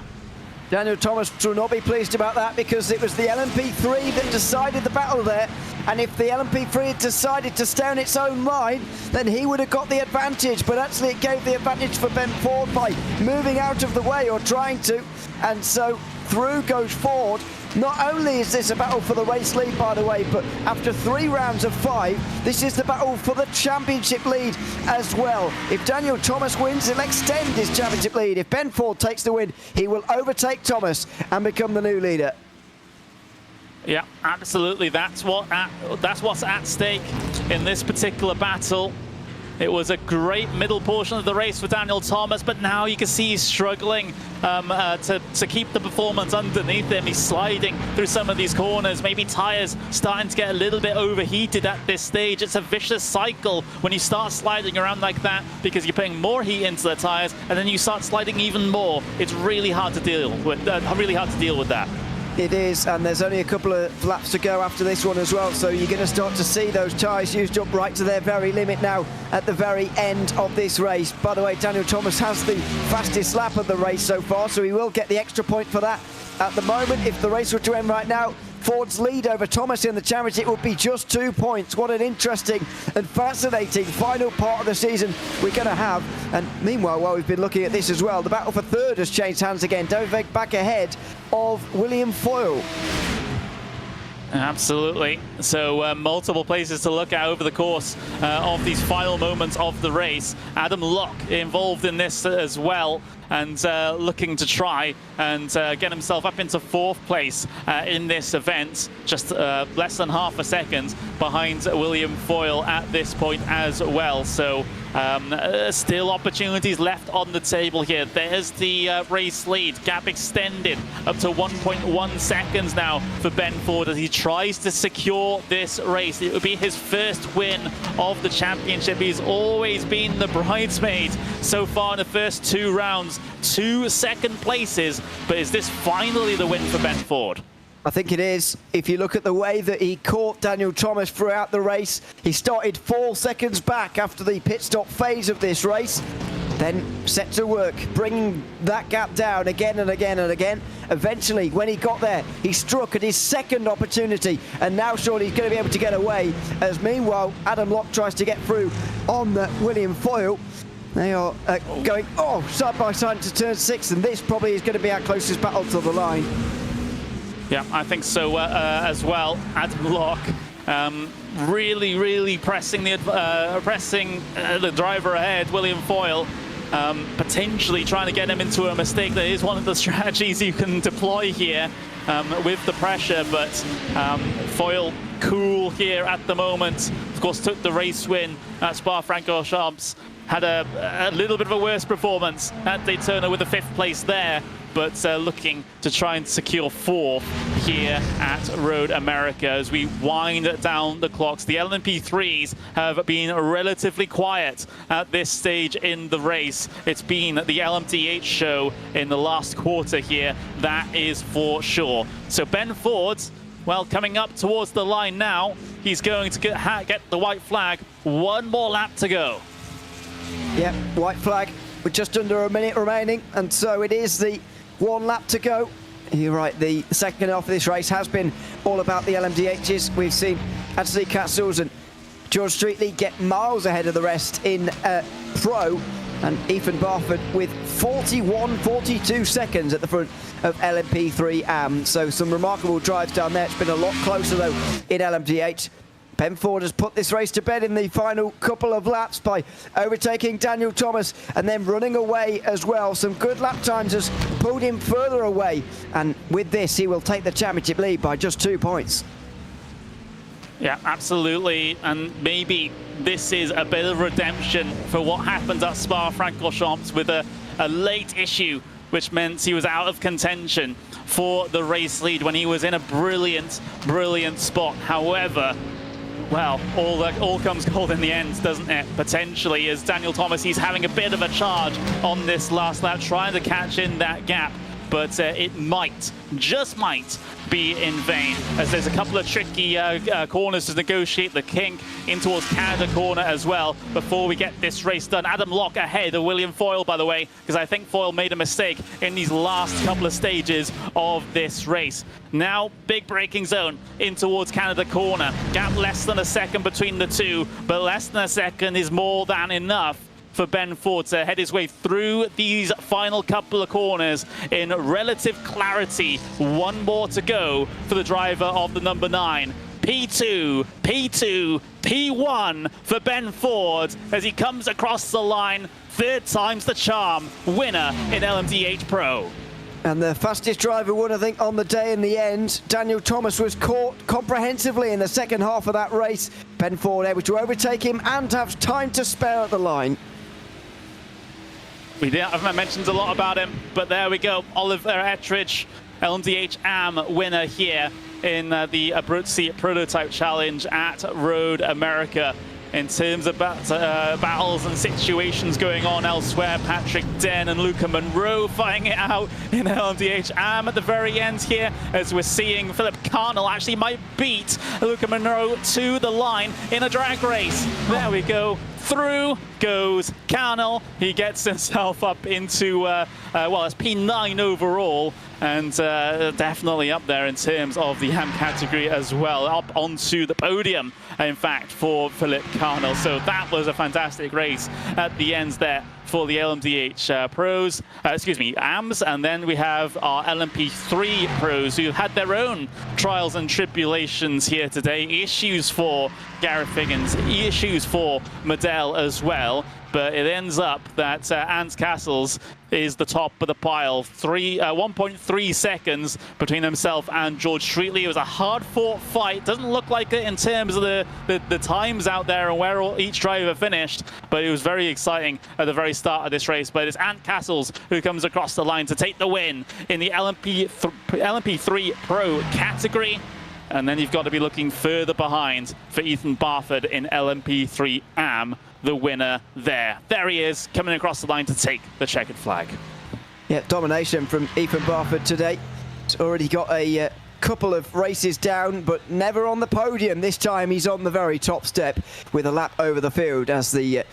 Daniel Thomas will not be pleased about that because it was the LMP3 that decided the battle there, and if the LMP3 had decided to stay on its own line, then he would have got the advantage, but actually it gave the advantage for Ben Ford by moving out of the way or trying to, and so through goes Ford. Not only is this a battle for the race lead, by the way, but after 3 rounds of 5, this is the battle for the championship lead as well. If Daniel Thomas wins, he'll extend his championship lead. If Ben Ford takes the win, he will overtake Thomas and become the new leader. Yeah, absolutely. That's what's at stake in this particular battle. It was a great middle portion of the race for Daniel Thomas, but now you can see he's struggling to keep the performance underneath him. He's sliding through some of these corners. Maybe tyres starting to get a little bit overheated at this stage. It's a vicious cycle when you start sliding around like that because you're putting more heat into the tyres and then you start sliding even more. It's really hard to deal with. That. It is, and there's only a couple of laps to go after this one as well, so you're going to start to see those tyres used up right to their very limit now at the very end of this race. By the way, Daniel Thomas has the fastest lap of the race so far, so he will get the extra point for that. At the moment, if the race were to end right now, Ford's lead over Thomas in the championship would be just 2 points. What an interesting and fascinating final part of the season we're going to have. And meanwhile, while we've been looking at this as well, the battle for third has changed hands again. Dovek back ahead of William Foyle. Absolutely. So multiple places to look at over the course of these final moments of the race. Adam Locke involved in this as well, and looking to try and get himself up into 4th place in this event, just less than half a second behind William Foyle at this point as well. So still opportunities left on the table here. There's the race lead, gap extended up to 1.1 seconds now for Ben Ford as he tries to secure this race. It would be his first win of the championship. He's always been the bridesmaid so far in the first 2 rounds. 2 second places, but is this finally the win for Ben Ford? I think it is. If you look at the way that he caught Daniel Thomas throughout the race, he started 4 seconds back after the pit stop phase of this race, then set to work, bringing that gap down again and again and again. Eventually, when he got there, he struck at his second opportunity, and now surely he's going to be able to get away, as meanwhile, Adam Locke tries to get through on William Foyle. They are going side by side to turn 6, and this probably is going to be our closest battle to the line. Yeah, I think so as well. Adam Locke really, really pressing the driver ahead, William Foyle, potentially trying to get him into a mistake. That is one of the strategies you can deploy here with the pressure, but Foyle cool here at the moment. Of course, took the race win at Spa-Francorchamps. Had a little bit of a worse performance at Daytona with a 5th place there, but looking to try and secure 4th here at Road America as we wind down the clocks. The LMP3s have been relatively quiet at this stage in the race. It's been the LMDh show in the last quarter here, that is for sure. So Ben Ford, well, coming up towards the line now, he's going to get the white flag. 1 more lap to go. Yep, white flag with just under a minute remaining, and so it is the 1 lap to go. You're right, the second half of this race has been all about the LMDHs. We've seen Anthony Castles and George Streetley get miles ahead of the rest in Pro, and Ethan Barford with 42 seconds at the front of LMP3 AM. So some remarkable drives down there. It's been a lot closer though in LMDH. Ben Ford has put this race to bed in the final couple of laps by overtaking Daniel Thomas and then running away as well. Some good lap times has pulled him further away, and with this he will take the championship lead by just 2 points. Yeah, absolutely, and maybe this is a bit of redemption for what happened at Spa-Francorchamps with a late issue, which meant he was out of contention for the race lead when he was in a brilliant spot. However, well, all comes gold in the end, doesn't it? Potentially, as Daniel Thomas, he's having a bit of a charge on this last lap, trying to catch in that gap. But it might, just might, be in vain, as there's a couple of tricky corners to negotiate the kink in towards Canada corner as well before we get this race done. Adam Locke ahead of William Foyle, by the way, because I think Foyle made a mistake in these last couple of stages of this race. Now, big braking zone in towards Canada corner. Gap less than a second between the two, but less than a second is more than enough for Ben Ford to head his way through these final couple of corners in relative clarity. One more to go for the driver of the number 9. P2, P2, P1 for Ben Ford as he comes across the line. Third time's the charm. Winner in LMDh Pro. And the fastest driver won, I think, on the day in the end. Daniel Thomas was caught comprehensively in the second half of that race. Ben Ford able to overtake him and have time to spare at the line. We haven't mentioned a lot about him, but there we go. Oliver Ettridge, LMDh AM winner here in the Abruzzi Prototype Challenge at Road America. In terms of battles and situations going on elsewhere, Patrick Den and Luca Monroe fighting it out in LMDh AM at the very end here, as we're seeing Philip Carnell actually might beat Luca Monroe to the line in a drag race. There we go. Through goes Carnell. He gets himself up into, well, it's P9 overall, and definitely up there in terms of the AM category as well, up onto the podium, in fact, for Philip Carnell. So that was a fantastic race at the end there for the LMDh pros, AMs, and then we have our LMP3 pros who had their own trials and tribulations here today. Issues for Gareth Higgins, issues for Medell as well, but it ends up that Ant Castles is the top of the pile. 1.3 seconds between himself and George Streetley. It was a hard-fought fight. Doesn't look like it in terms of the times out there and where each driver finished, but it was very exciting at the very start of this race. But it's Ant Castles who comes across the line to take the win in the LMP3 Pro category. And then you've got to be looking further behind for Ethan Barford in LMP3 AM, the winner there. There he is, coming across the line to take the checkered flag. Yeah, domination from Ethan Barford today. He's already got a couple of races down, but never on the podium. This time he's on the very top step with a lap over the field, as the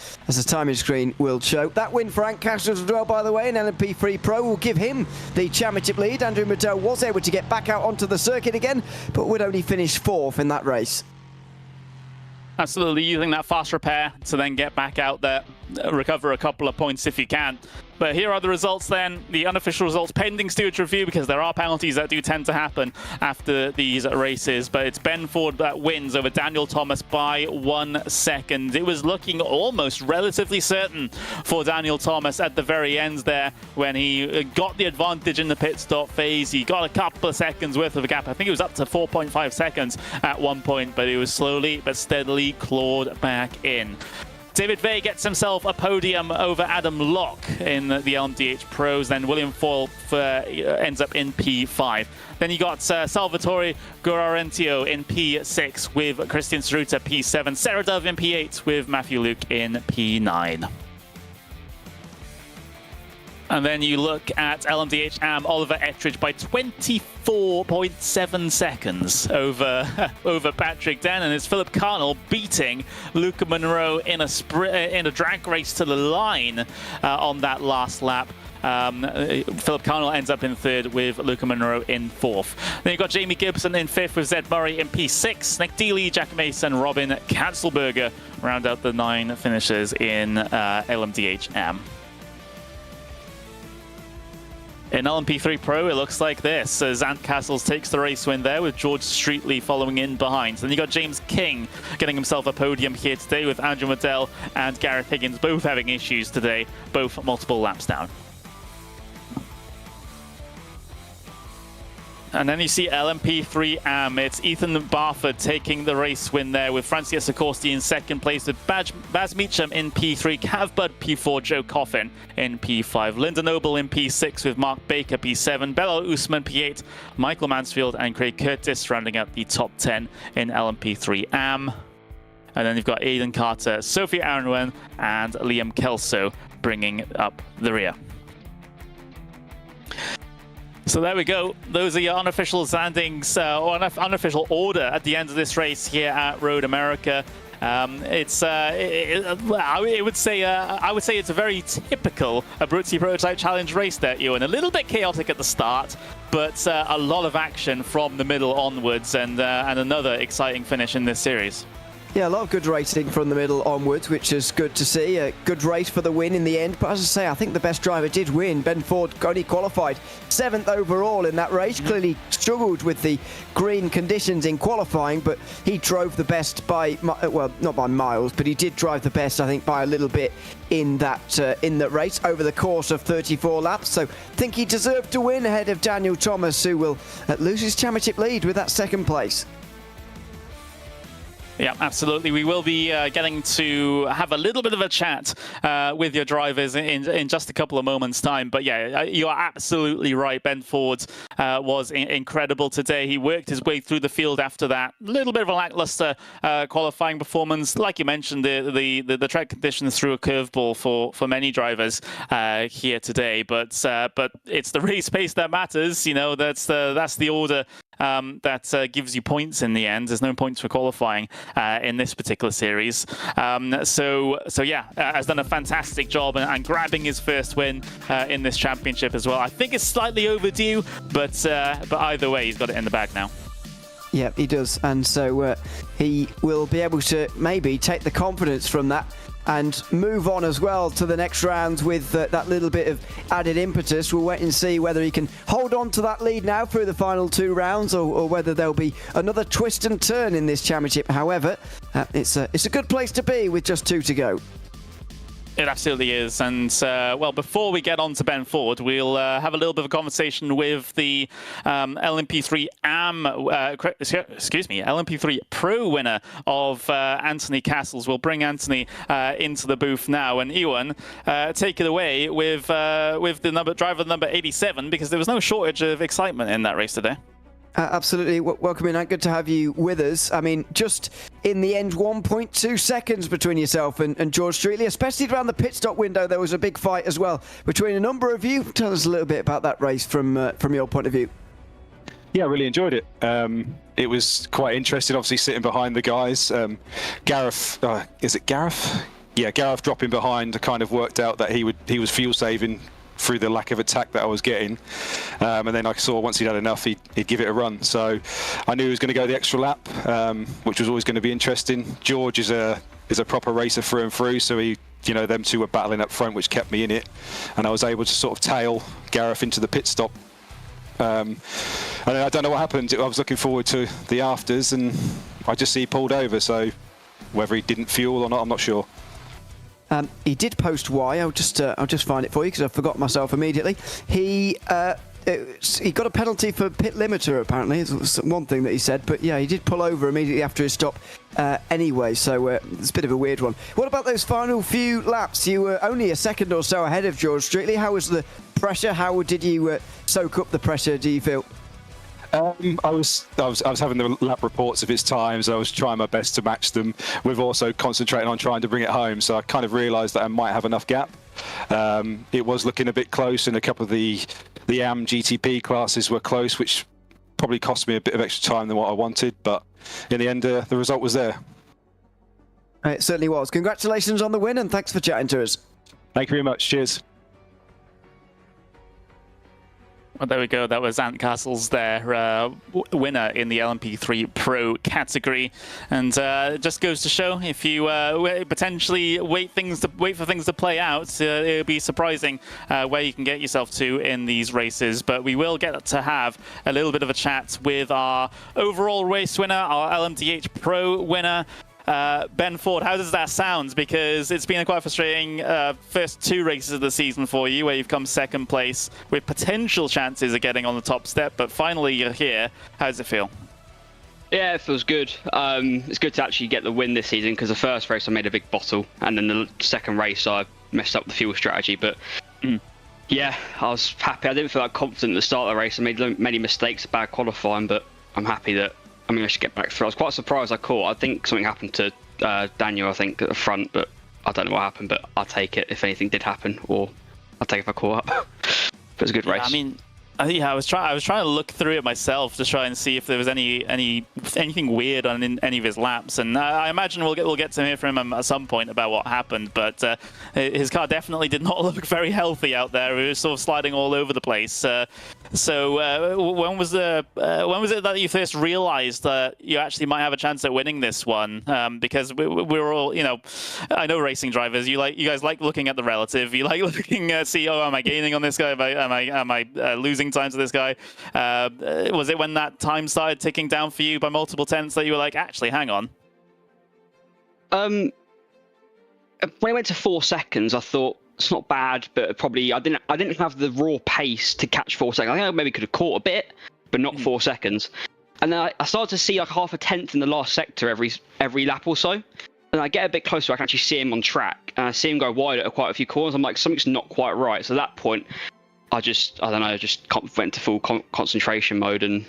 timing screen will show. That win for Ant Castles as well, by the way, in LMP3 Pro will give him the championship lead. Andrew Medell was able to get back out onto the circuit again, but would only finish 4th in that race. Absolutely, using that fast repair to then get back out there, recover a couple of points if you can. But here are the results then, the unofficial results pending steward's review, because there are penalties that do tend to happen after these races. But it's Ben Ford that wins over Daniel Thomas by 1 second. It was looking almost relatively certain for Daniel Thomas at the very end there when he got the advantage in the pit stop phase. He got a couple of seconds worth of a gap. I think it was up to 4.5 seconds at one point, but it was slowly but steadily clawed back in. David Vey gets himself a podium over Adam Locke in the LMDh Pros. Then William Foyle ends up in P5. Then you got Salvatore Guararentio in P6 with Christian Ceruta P7. Sarah Dove in P8 with Matthew Luke in P9. And then you look at LMDh Oliver Ettridge by 24.7 seconds over over Patrick Dennon. It's Philip Carnell beating Luca Monroe in a drag race to the line on that last lap. Philip Carnell ends up in third with Luca Monroe in fourth. Then you've got Jamie Gibson in fifth with Zed Murray in P6. Nick Dealey, Jack Mason, Robin Katzelberger round out the 9 finishers in LMDh. In LMP3 Pro, it looks like this. Zant Castles takes the race win there with George Streetley following in behind. Then you got James King getting himself a podium here today with Andrew Waddell and Gareth Higgins both having issues today, both multiple laps down. And then you see LMP3 AM. It's Ethan Barford taking the race win there with Francia Sikorsky in second place with Baz Meacham in P3, Cav Budd P4, Joe Coffin in P5, Linda Noble in P6 with Mark Baker P7, Belal Usman P8, Michael Mansfield and Craig Curtis rounding out the top 10 in LMP3 AM. And then you've got Aidan Carter, Sophie Aronwen and Liam Kelso bringing up the rear. So there we go. Those are your unofficial standings or unofficial order at the end of this race here at Road America. I would say it's a very typical Abruzzi Prototype Challenge race there, Ewan. A little bit chaotic at the start, but a lot of action from the middle onwards, and another exciting finish in this series. Yeah, a lot of good racing from the middle onwards, which is good to see. A good race for the win in the end. But as I say, I think the best driver did win. Ben Ford only qualified 7th overall in that race. Clearly struggled with the green conditions in qualifying, but he drove the best by, well, not by miles, but he did drive the best, I think, by a little bit in that race over the course of 34 laps. So I think he deserved to win ahead of Daniel Thomas, who will lose his championship lead with that second place. Yeah, absolutely. We will be getting to have a little bit of a chat with your drivers in just a couple of moments' time. But yeah, you are absolutely right. Ben Ford was incredible today. He worked his way through the field after that. A little bit of a lackluster qualifying performance. Like you mentioned, the track conditions threw a curveball for many drivers here today. But it's the race pace that matters. You know, that's the order that gives you points in the end. There's no points for qualifying in this particular series. So yeah, has done a fantastic job and grabbing his first win in this championship as well. I think it's slightly overdue, but either way, he's got it in the bag now. Yeah, he does, and so he will be able to maybe take the confidence from that and move on as well to the next round with that little bit of added impetus. We'll wait and see whether he can hold on to that lead now through the final 2 rounds, or whether there'll be another twist and turn in this championship. However, it's a good place to be with just 2 to go. It absolutely is. And, well, before we get on to Ben Ford, we'll have a little bit of a conversation with the LMP3 LMP3 Pro winner of Anthony Castles. We'll bring Anthony into the booth now. And Ewan, take it away with the driver number 87, because there was no shortage of excitement in that race today. Absolutely. Welcome in, and good to have you with us. I mean, just in the end, 1.2 seconds between yourself and George Streetley, especially around the pit stop window. There was a big fight as well between a number of you. Tell us a little bit about that race from your point of view. Yeah, I really enjoyed it. It was quite interesting, obviously, sitting behind the guys. Gareth, is it Gareth? Yeah, Gareth dropping behind kind of worked out that he was fuel saving through the lack of attack that I was getting, and then I saw once he'd had enough, he'd give it a run. So I knew he was going to go the extra lap, which was always going to be interesting. George is a proper racer through and through, so them two were battling up front, which kept me in it, and I was able to sort of tail Gareth into the pit stop. And I don't know what happened. I was looking forward to the afters, and I just see he pulled over. So whether he didn't fuel or not, I'm not sure. He did post why. I'll just find it for you because I forgot myself immediately. He got a penalty for pit limiter, apparently. It's one thing that he said, but yeah, he did pull over immediately after his stop anyway, so it's a bit of a weird one. What about those final few laps? You were only a second or so ahead of George Streetley. How was the pressure? How did you soak up the pressure, do you feel? I was having the lap reports of his times. I was trying my best to match them with also concentrating on trying to bring it home. So I kind of realised that I might have enough gap. It was looking a bit close, and a couple of the AM GTP classes were close, which probably cost me a bit of extra time than what I wanted, but in the end, the result was there. It certainly was. Congratulations on the win, and thanks for chatting to us. Thank you very much. Cheers. Well, there we go. That was Ant Castles, their winner in the LMP3 Pro category, and it just goes to show if you potentially wait for things to play out, it'll be surprising where you can get yourself to in these races. But we will get to have a little bit of a chat with our overall race winner, our LMDh Pro winner. Ben Ford, how does that sound? Because it's been a quite frustrating first 2 races of the season for you, where you've come second place with potential chances of getting on the top step, but finally you're here. How does it feel? Yeah, it feels good. It's good to actually get the win this season, because the first race I made a big bottle, and then the second race I messed up the fuel strategy. But yeah, I was happy. I didn't feel that confident at the start of the race. I made many mistakes, bad qualifying, but I'm happy that I managed to get back through. I was quite surprised I caught. I think something happened to Daniel, I think, at the front, but I don't know what happened, but I'll take it if anything did happen, or I'll take it if I caught up. But it was a good race. I mean, I was trying to look through it myself to try and see if there was anything weird on any of his laps, and I imagine we'll get to hear from him at some point about what happened. But his car definitely did not look very healthy out there. It was sort of sliding all over the place. So when was it that you first realized that you actually might have a chance at winning this one? Because we're all, I know racing drivers. You guys like looking at the relative. You like looking at see, am I gaining on this guy? Am I losing time to this guy? Was it when that time started ticking down for you by multiple tenths that you were like, actually, hang on? When I went to 4 seconds, I thought, it's not bad, but probably I didn't have the raw pace to catch 4 seconds. I think I maybe could have caught a bit, but not 4 seconds. And then I started to see like half a tenth in the last sector every lap or so. And I get a bit closer, I can actually see him on track, and I see him go wide at quite a few corners. I'm like, something's not quite right. So at that point, I don't know, went to full concentration mode and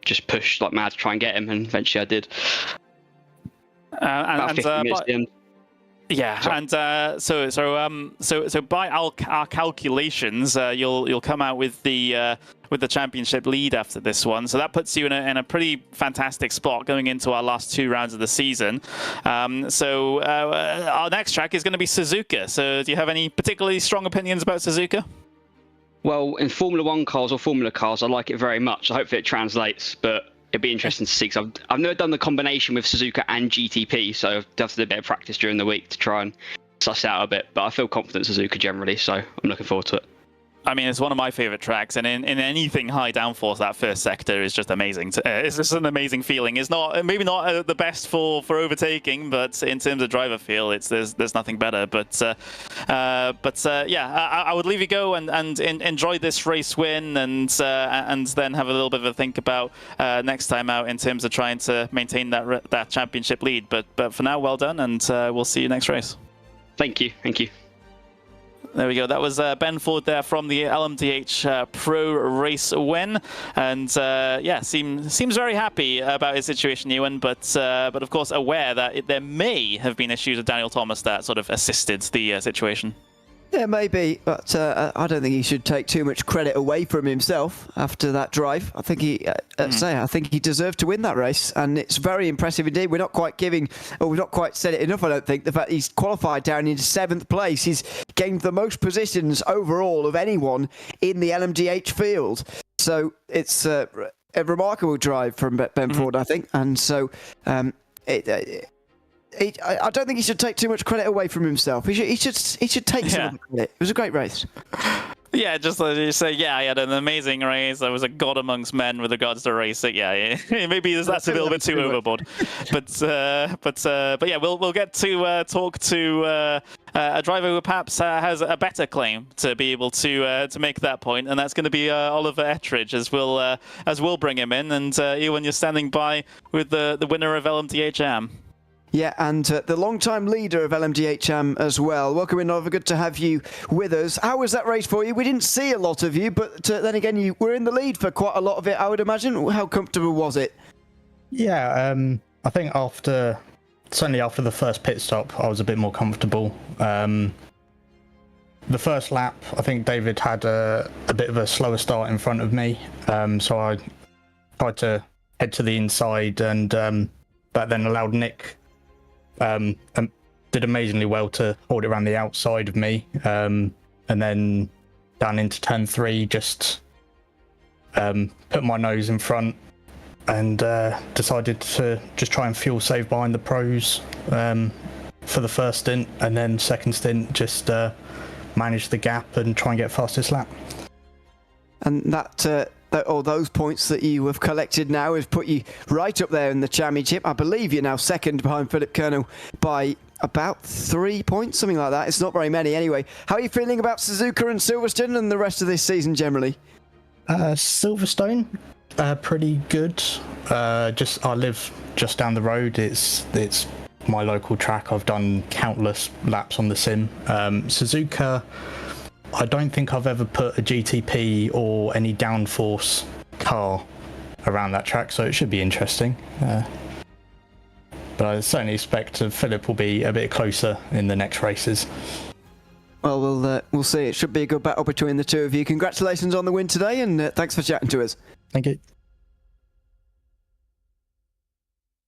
just pushed like mad to try and get him, and eventually I did. About 50 minutes at the end. Yeah, sorry. And so by our calculations, you'll come out with the championship lead after this one. So that puts you in a pretty fantastic spot going into our last 2 rounds of the season. So our next track is going to be Suzuka. So do you have any particularly strong opinions about Suzuka? Well, in Formula 1 cars or Formula cars, I like it very much. Hopefully it translates, but it'd be interesting to see, because I've never done the combination with Suzuka and GTP, so I've done a bit of practice during the week to try and suss it out a bit. But I feel confident in Suzuka generally, so I'm looking forward to it. I mean, it's one of my favorite tracks, and in anything high downforce, that first sector is just amazing. It's just an amazing feeling. It's maybe not the best for overtaking, but in terms of driver feel, there's nothing better. But yeah, I would leave you go and enjoy this race win, and then have a little bit of a think about next time out in terms of trying to maintain that championship lead. But for now, well done, and we'll see you next race. Thank you. Thank you. There we go. That was Ben Ford there from the LMDh Pro race win, and yeah, seems very happy about his situation, Ewan. But of course aware that there may have been issues with Daniel Thomas that sort of assisted the situation. Yeah, maybe, but I don't think he should take too much credit away from himself after that drive. I think I think he deserved to win that race, and it's very impressive indeed. We're not quite we've not quite said it enough, I don't think. The fact he's qualified down into 7th place, he's gained the most positions overall of anyone in the LMDh field. So it's a remarkable drive from Ben Ford, I think, and so I don't think he should take too much credit away from himself. He should take some of the credit. It was a great race. Yeah, just like you say, yeah, I had an amazing race. I was a god amongst men with regards to racing. Yeah. Maybe that's a little bit too overboard. But yeah, we'll get to talk to a driver who perhaps has a better claim to be able to make that point, and that's going to be Oliver Ettridge, as we'll bring him in. And Ewan, you're standing by with the winner of LMDh. Yeah, and the long-time leader of LMDh as well. Welcome in, Oliver. Good to have you with us. How was that race for you? We didn't see a lot of you, but then again, you were in the lead for quite a lot of it, I would imagine. How comfortable was it? Yeah, I think certainly after the first pit stop, I was a bit more comfortable. the first lap, I think David had a bit of a slower start in front of me, so I tried to head to the inside, and that then allowed Nick did amazingly well to hold it around the outside of me, and then down into turn 3, just put my nose in front and decided to just try and fuel save behind the pros for the first stint, and then second stint just manage the gap and try and get fastest lap. And all those points that you have collected now has put you right up there in the championship. I believe you're now second behind Philip Colonel by about 3 points, something like that. It's not very many anyway. How are you feeling about Suzuka and Silverstone and the rest of this season generally? Silverstone, pretty good. I live just down the road. It's my local track. I've done countless laps on the sim. Suzuka, I don't think I've ever put a GTP or any downforce car around that track, so it should be interesting. But I certainly expect Philip will be a bit closer in the next races. Well, we'll see. It should be a good battle between the two of you. Congratulations on the win today, and thanks for chatting to us. Thank you.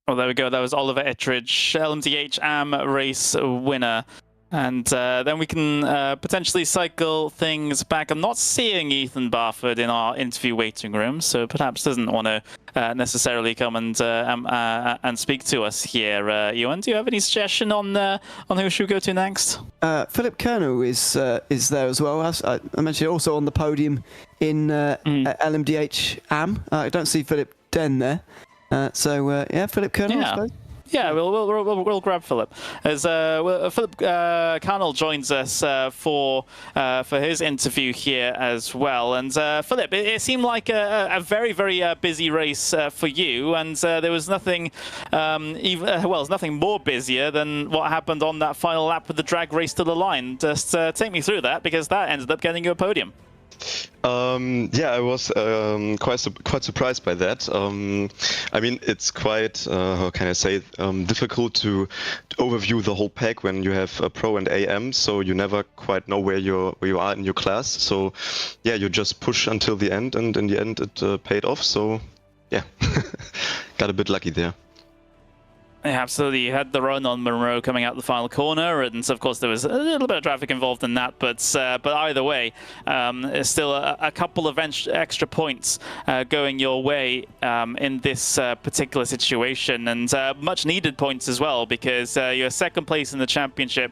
Well, there we go. That was Oliver Ettridge, LMDh AM race winner. And then we can potentially cycle things back. I'm not seeing Ethan Barford in our interview waiting room, so perhaps doesn't want to necessarily come and speak to us here. Ewan, do you have any suggestion on who should we go to next? Philip Colonel is there as well. As I mentioned, also on the podium in LMDh AM. I don't see Philip Den there. Yeah, Philip Colonel, I suppose. Yeah, we'll grab Philip. As Philip Carnell joins us for his interview here as well. And Philip, it seemed like a very, very busy race for you, and there was nothing there's nothing more busier than what happened on that final lap with the drag race to the line. Just take me through that, because that ended up getting you a podium. Yeah, I was quite surprised by that. I mean, it's quite, how can I say, difficult to overview the whole pack when you have a Pro and AM, so you never quite know where you are in your class. So, yeah, you just push until the end, and in the end it paid off. So, yeah, got a bit lucky there. Yeah, absolutely. You had the run on Monroe coming out the final corner, and of course there was a little bit of traffic involved in that, but either way, still a couple of extra points going your way in this particular situation, and much needed points as well, because you're second place in the championship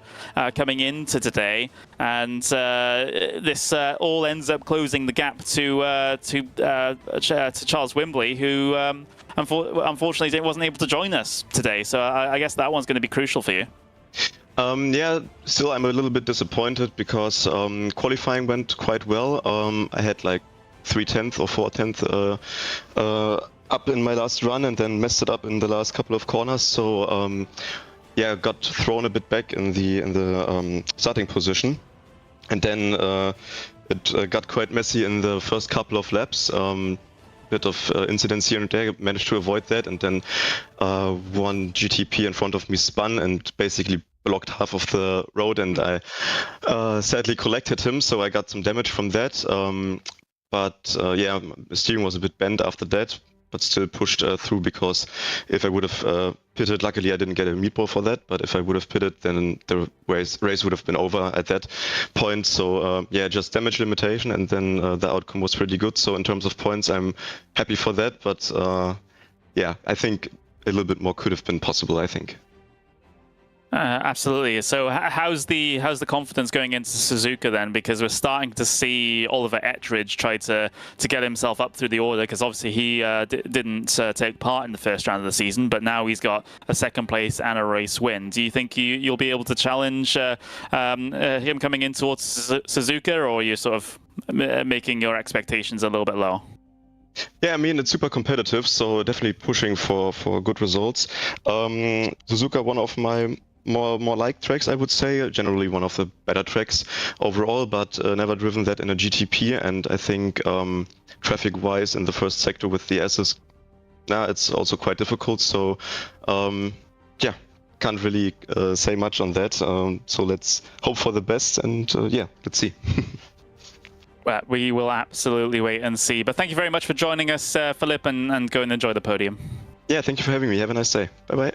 coming into today, and this all ends up closing the gap to Charles Wimbley, who unfortunately wasn't able to join us today, so I guess that one's going to be crucial for you. Yeah, still I'm a little bit disappointed, because qualifying went quite well. I had like 3/10 or 4/10 up in my last run, and then messed it up in the last couple of corners. So yeah, got thrown a bit back in the starting position, and then it got quite messy in the first couple of laps. Bit of incidents here and there, managed to avoid that, and then one GTP in front of me spun and basically blocked half of the road, and I sadly collected him, so I got some damage from that. But yeah, the steering was a bit bent after that, but still pushed through, because if I would have pitted, luckily I didn't get a meatball for that, but if I would have pitted, then the race would have been over at that point. So yeah, just damage limitation, and then the outcome was pretty good. So in terms of points, I'm happy for that, but yeah, I think a little bit more could have been possible, I think. Absolutely. So how's the confidence going into Suzuka then? Because we're starting to see Oliver Ettridge try to get himself up through the order, because obviously he didn't take part in the first round of the season, but now he's got a second place and a race win. Do you think you'll be able to challenge him coming in towards Suzuka, or are you sort of making your expectations a little bit low? Yeah, I mean, it's super competitive, so definitely pushing for good results. Suzuka, one of my more liked tracks, I would say, generally one of the better tracks overall, but never driven that in a GTP, and I think traffic-wise in the first sector with the S's, it's also quite difficult. So yeah, can't really say much on that. So let's hope for the best, and yeah, let's see. Well, we will absolutely wait and see. But thank you very much for joining us, Philip, and go and enjoy the podium. Yeah, thank you for having me. Have a nice day. Bye-bye.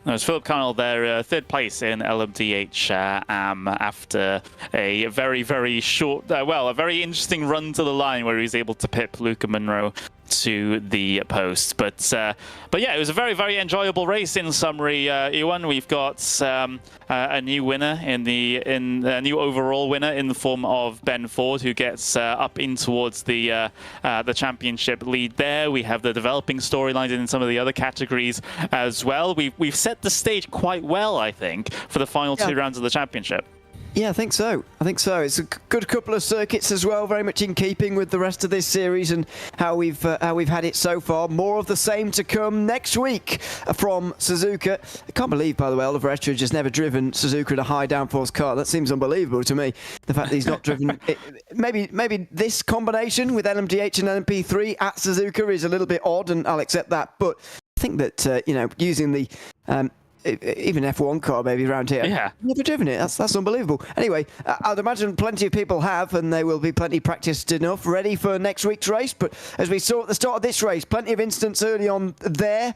There's Philip Connell there, third place in LMDh after a very, very short, a very interesting run to the line where he was able to pip Luca Monroe to the post. But yeah, it was a very, very enjoyable race in summary. Ewan, we've got a new winner a new overall winner in the form of Ben Ford, who gets up in towards the championship lead there. We have the developing storylines in some of the other categories as well. We've set the stage quite well, I think, for the final two rounds of the championship. Yeah, I think so. It's a good couple of circuits as well, very much in keeping with the rest of this series and how we've had it so far. More of the same to come next week from Suzuka. I can't believe, by the way, Oliver Estridge has never driven Suzuka in a high downforce car. That seems unbelievable to me. The fact that he's not driven it, maybe this combination with LMDh and LMP3 at Suzuka is a little bit odd, and I'll accept that. But I think that using the even F1 car maybe around here. Yeah. Never driven it. That's unbelievable. Anyway, I'd imagine plenty of people have, and they will be plenty practiced enough, ready for next week's race. But as we saw at the start of this race, plenty of incidents early on there.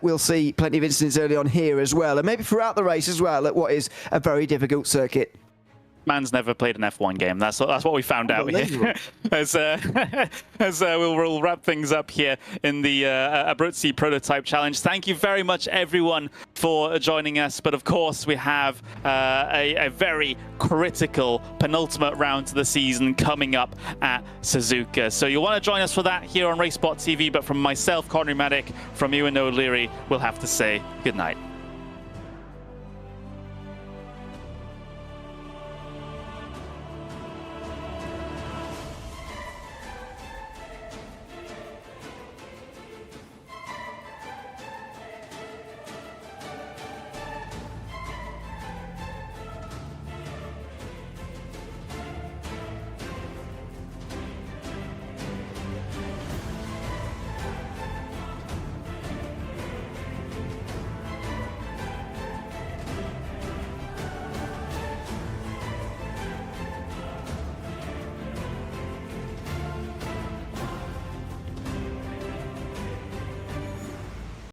We'll see plenty of incidents early on here as well, and maybe throughout the race as well at what is a very difficult circuit. Man's never played an F1 game. That's what we found out here. As we'll wrap things up here in the Abruzzi Prototype Challenge. Thank you very much, everyone, for joining us. But of course, we have a very critical penultimate round to the season coming up at Suzuka. So you'll want to join us for that here on RaceSpotTV. But from myself, Connery Maddock, from Ewan O'Leary, we'll have to say good night.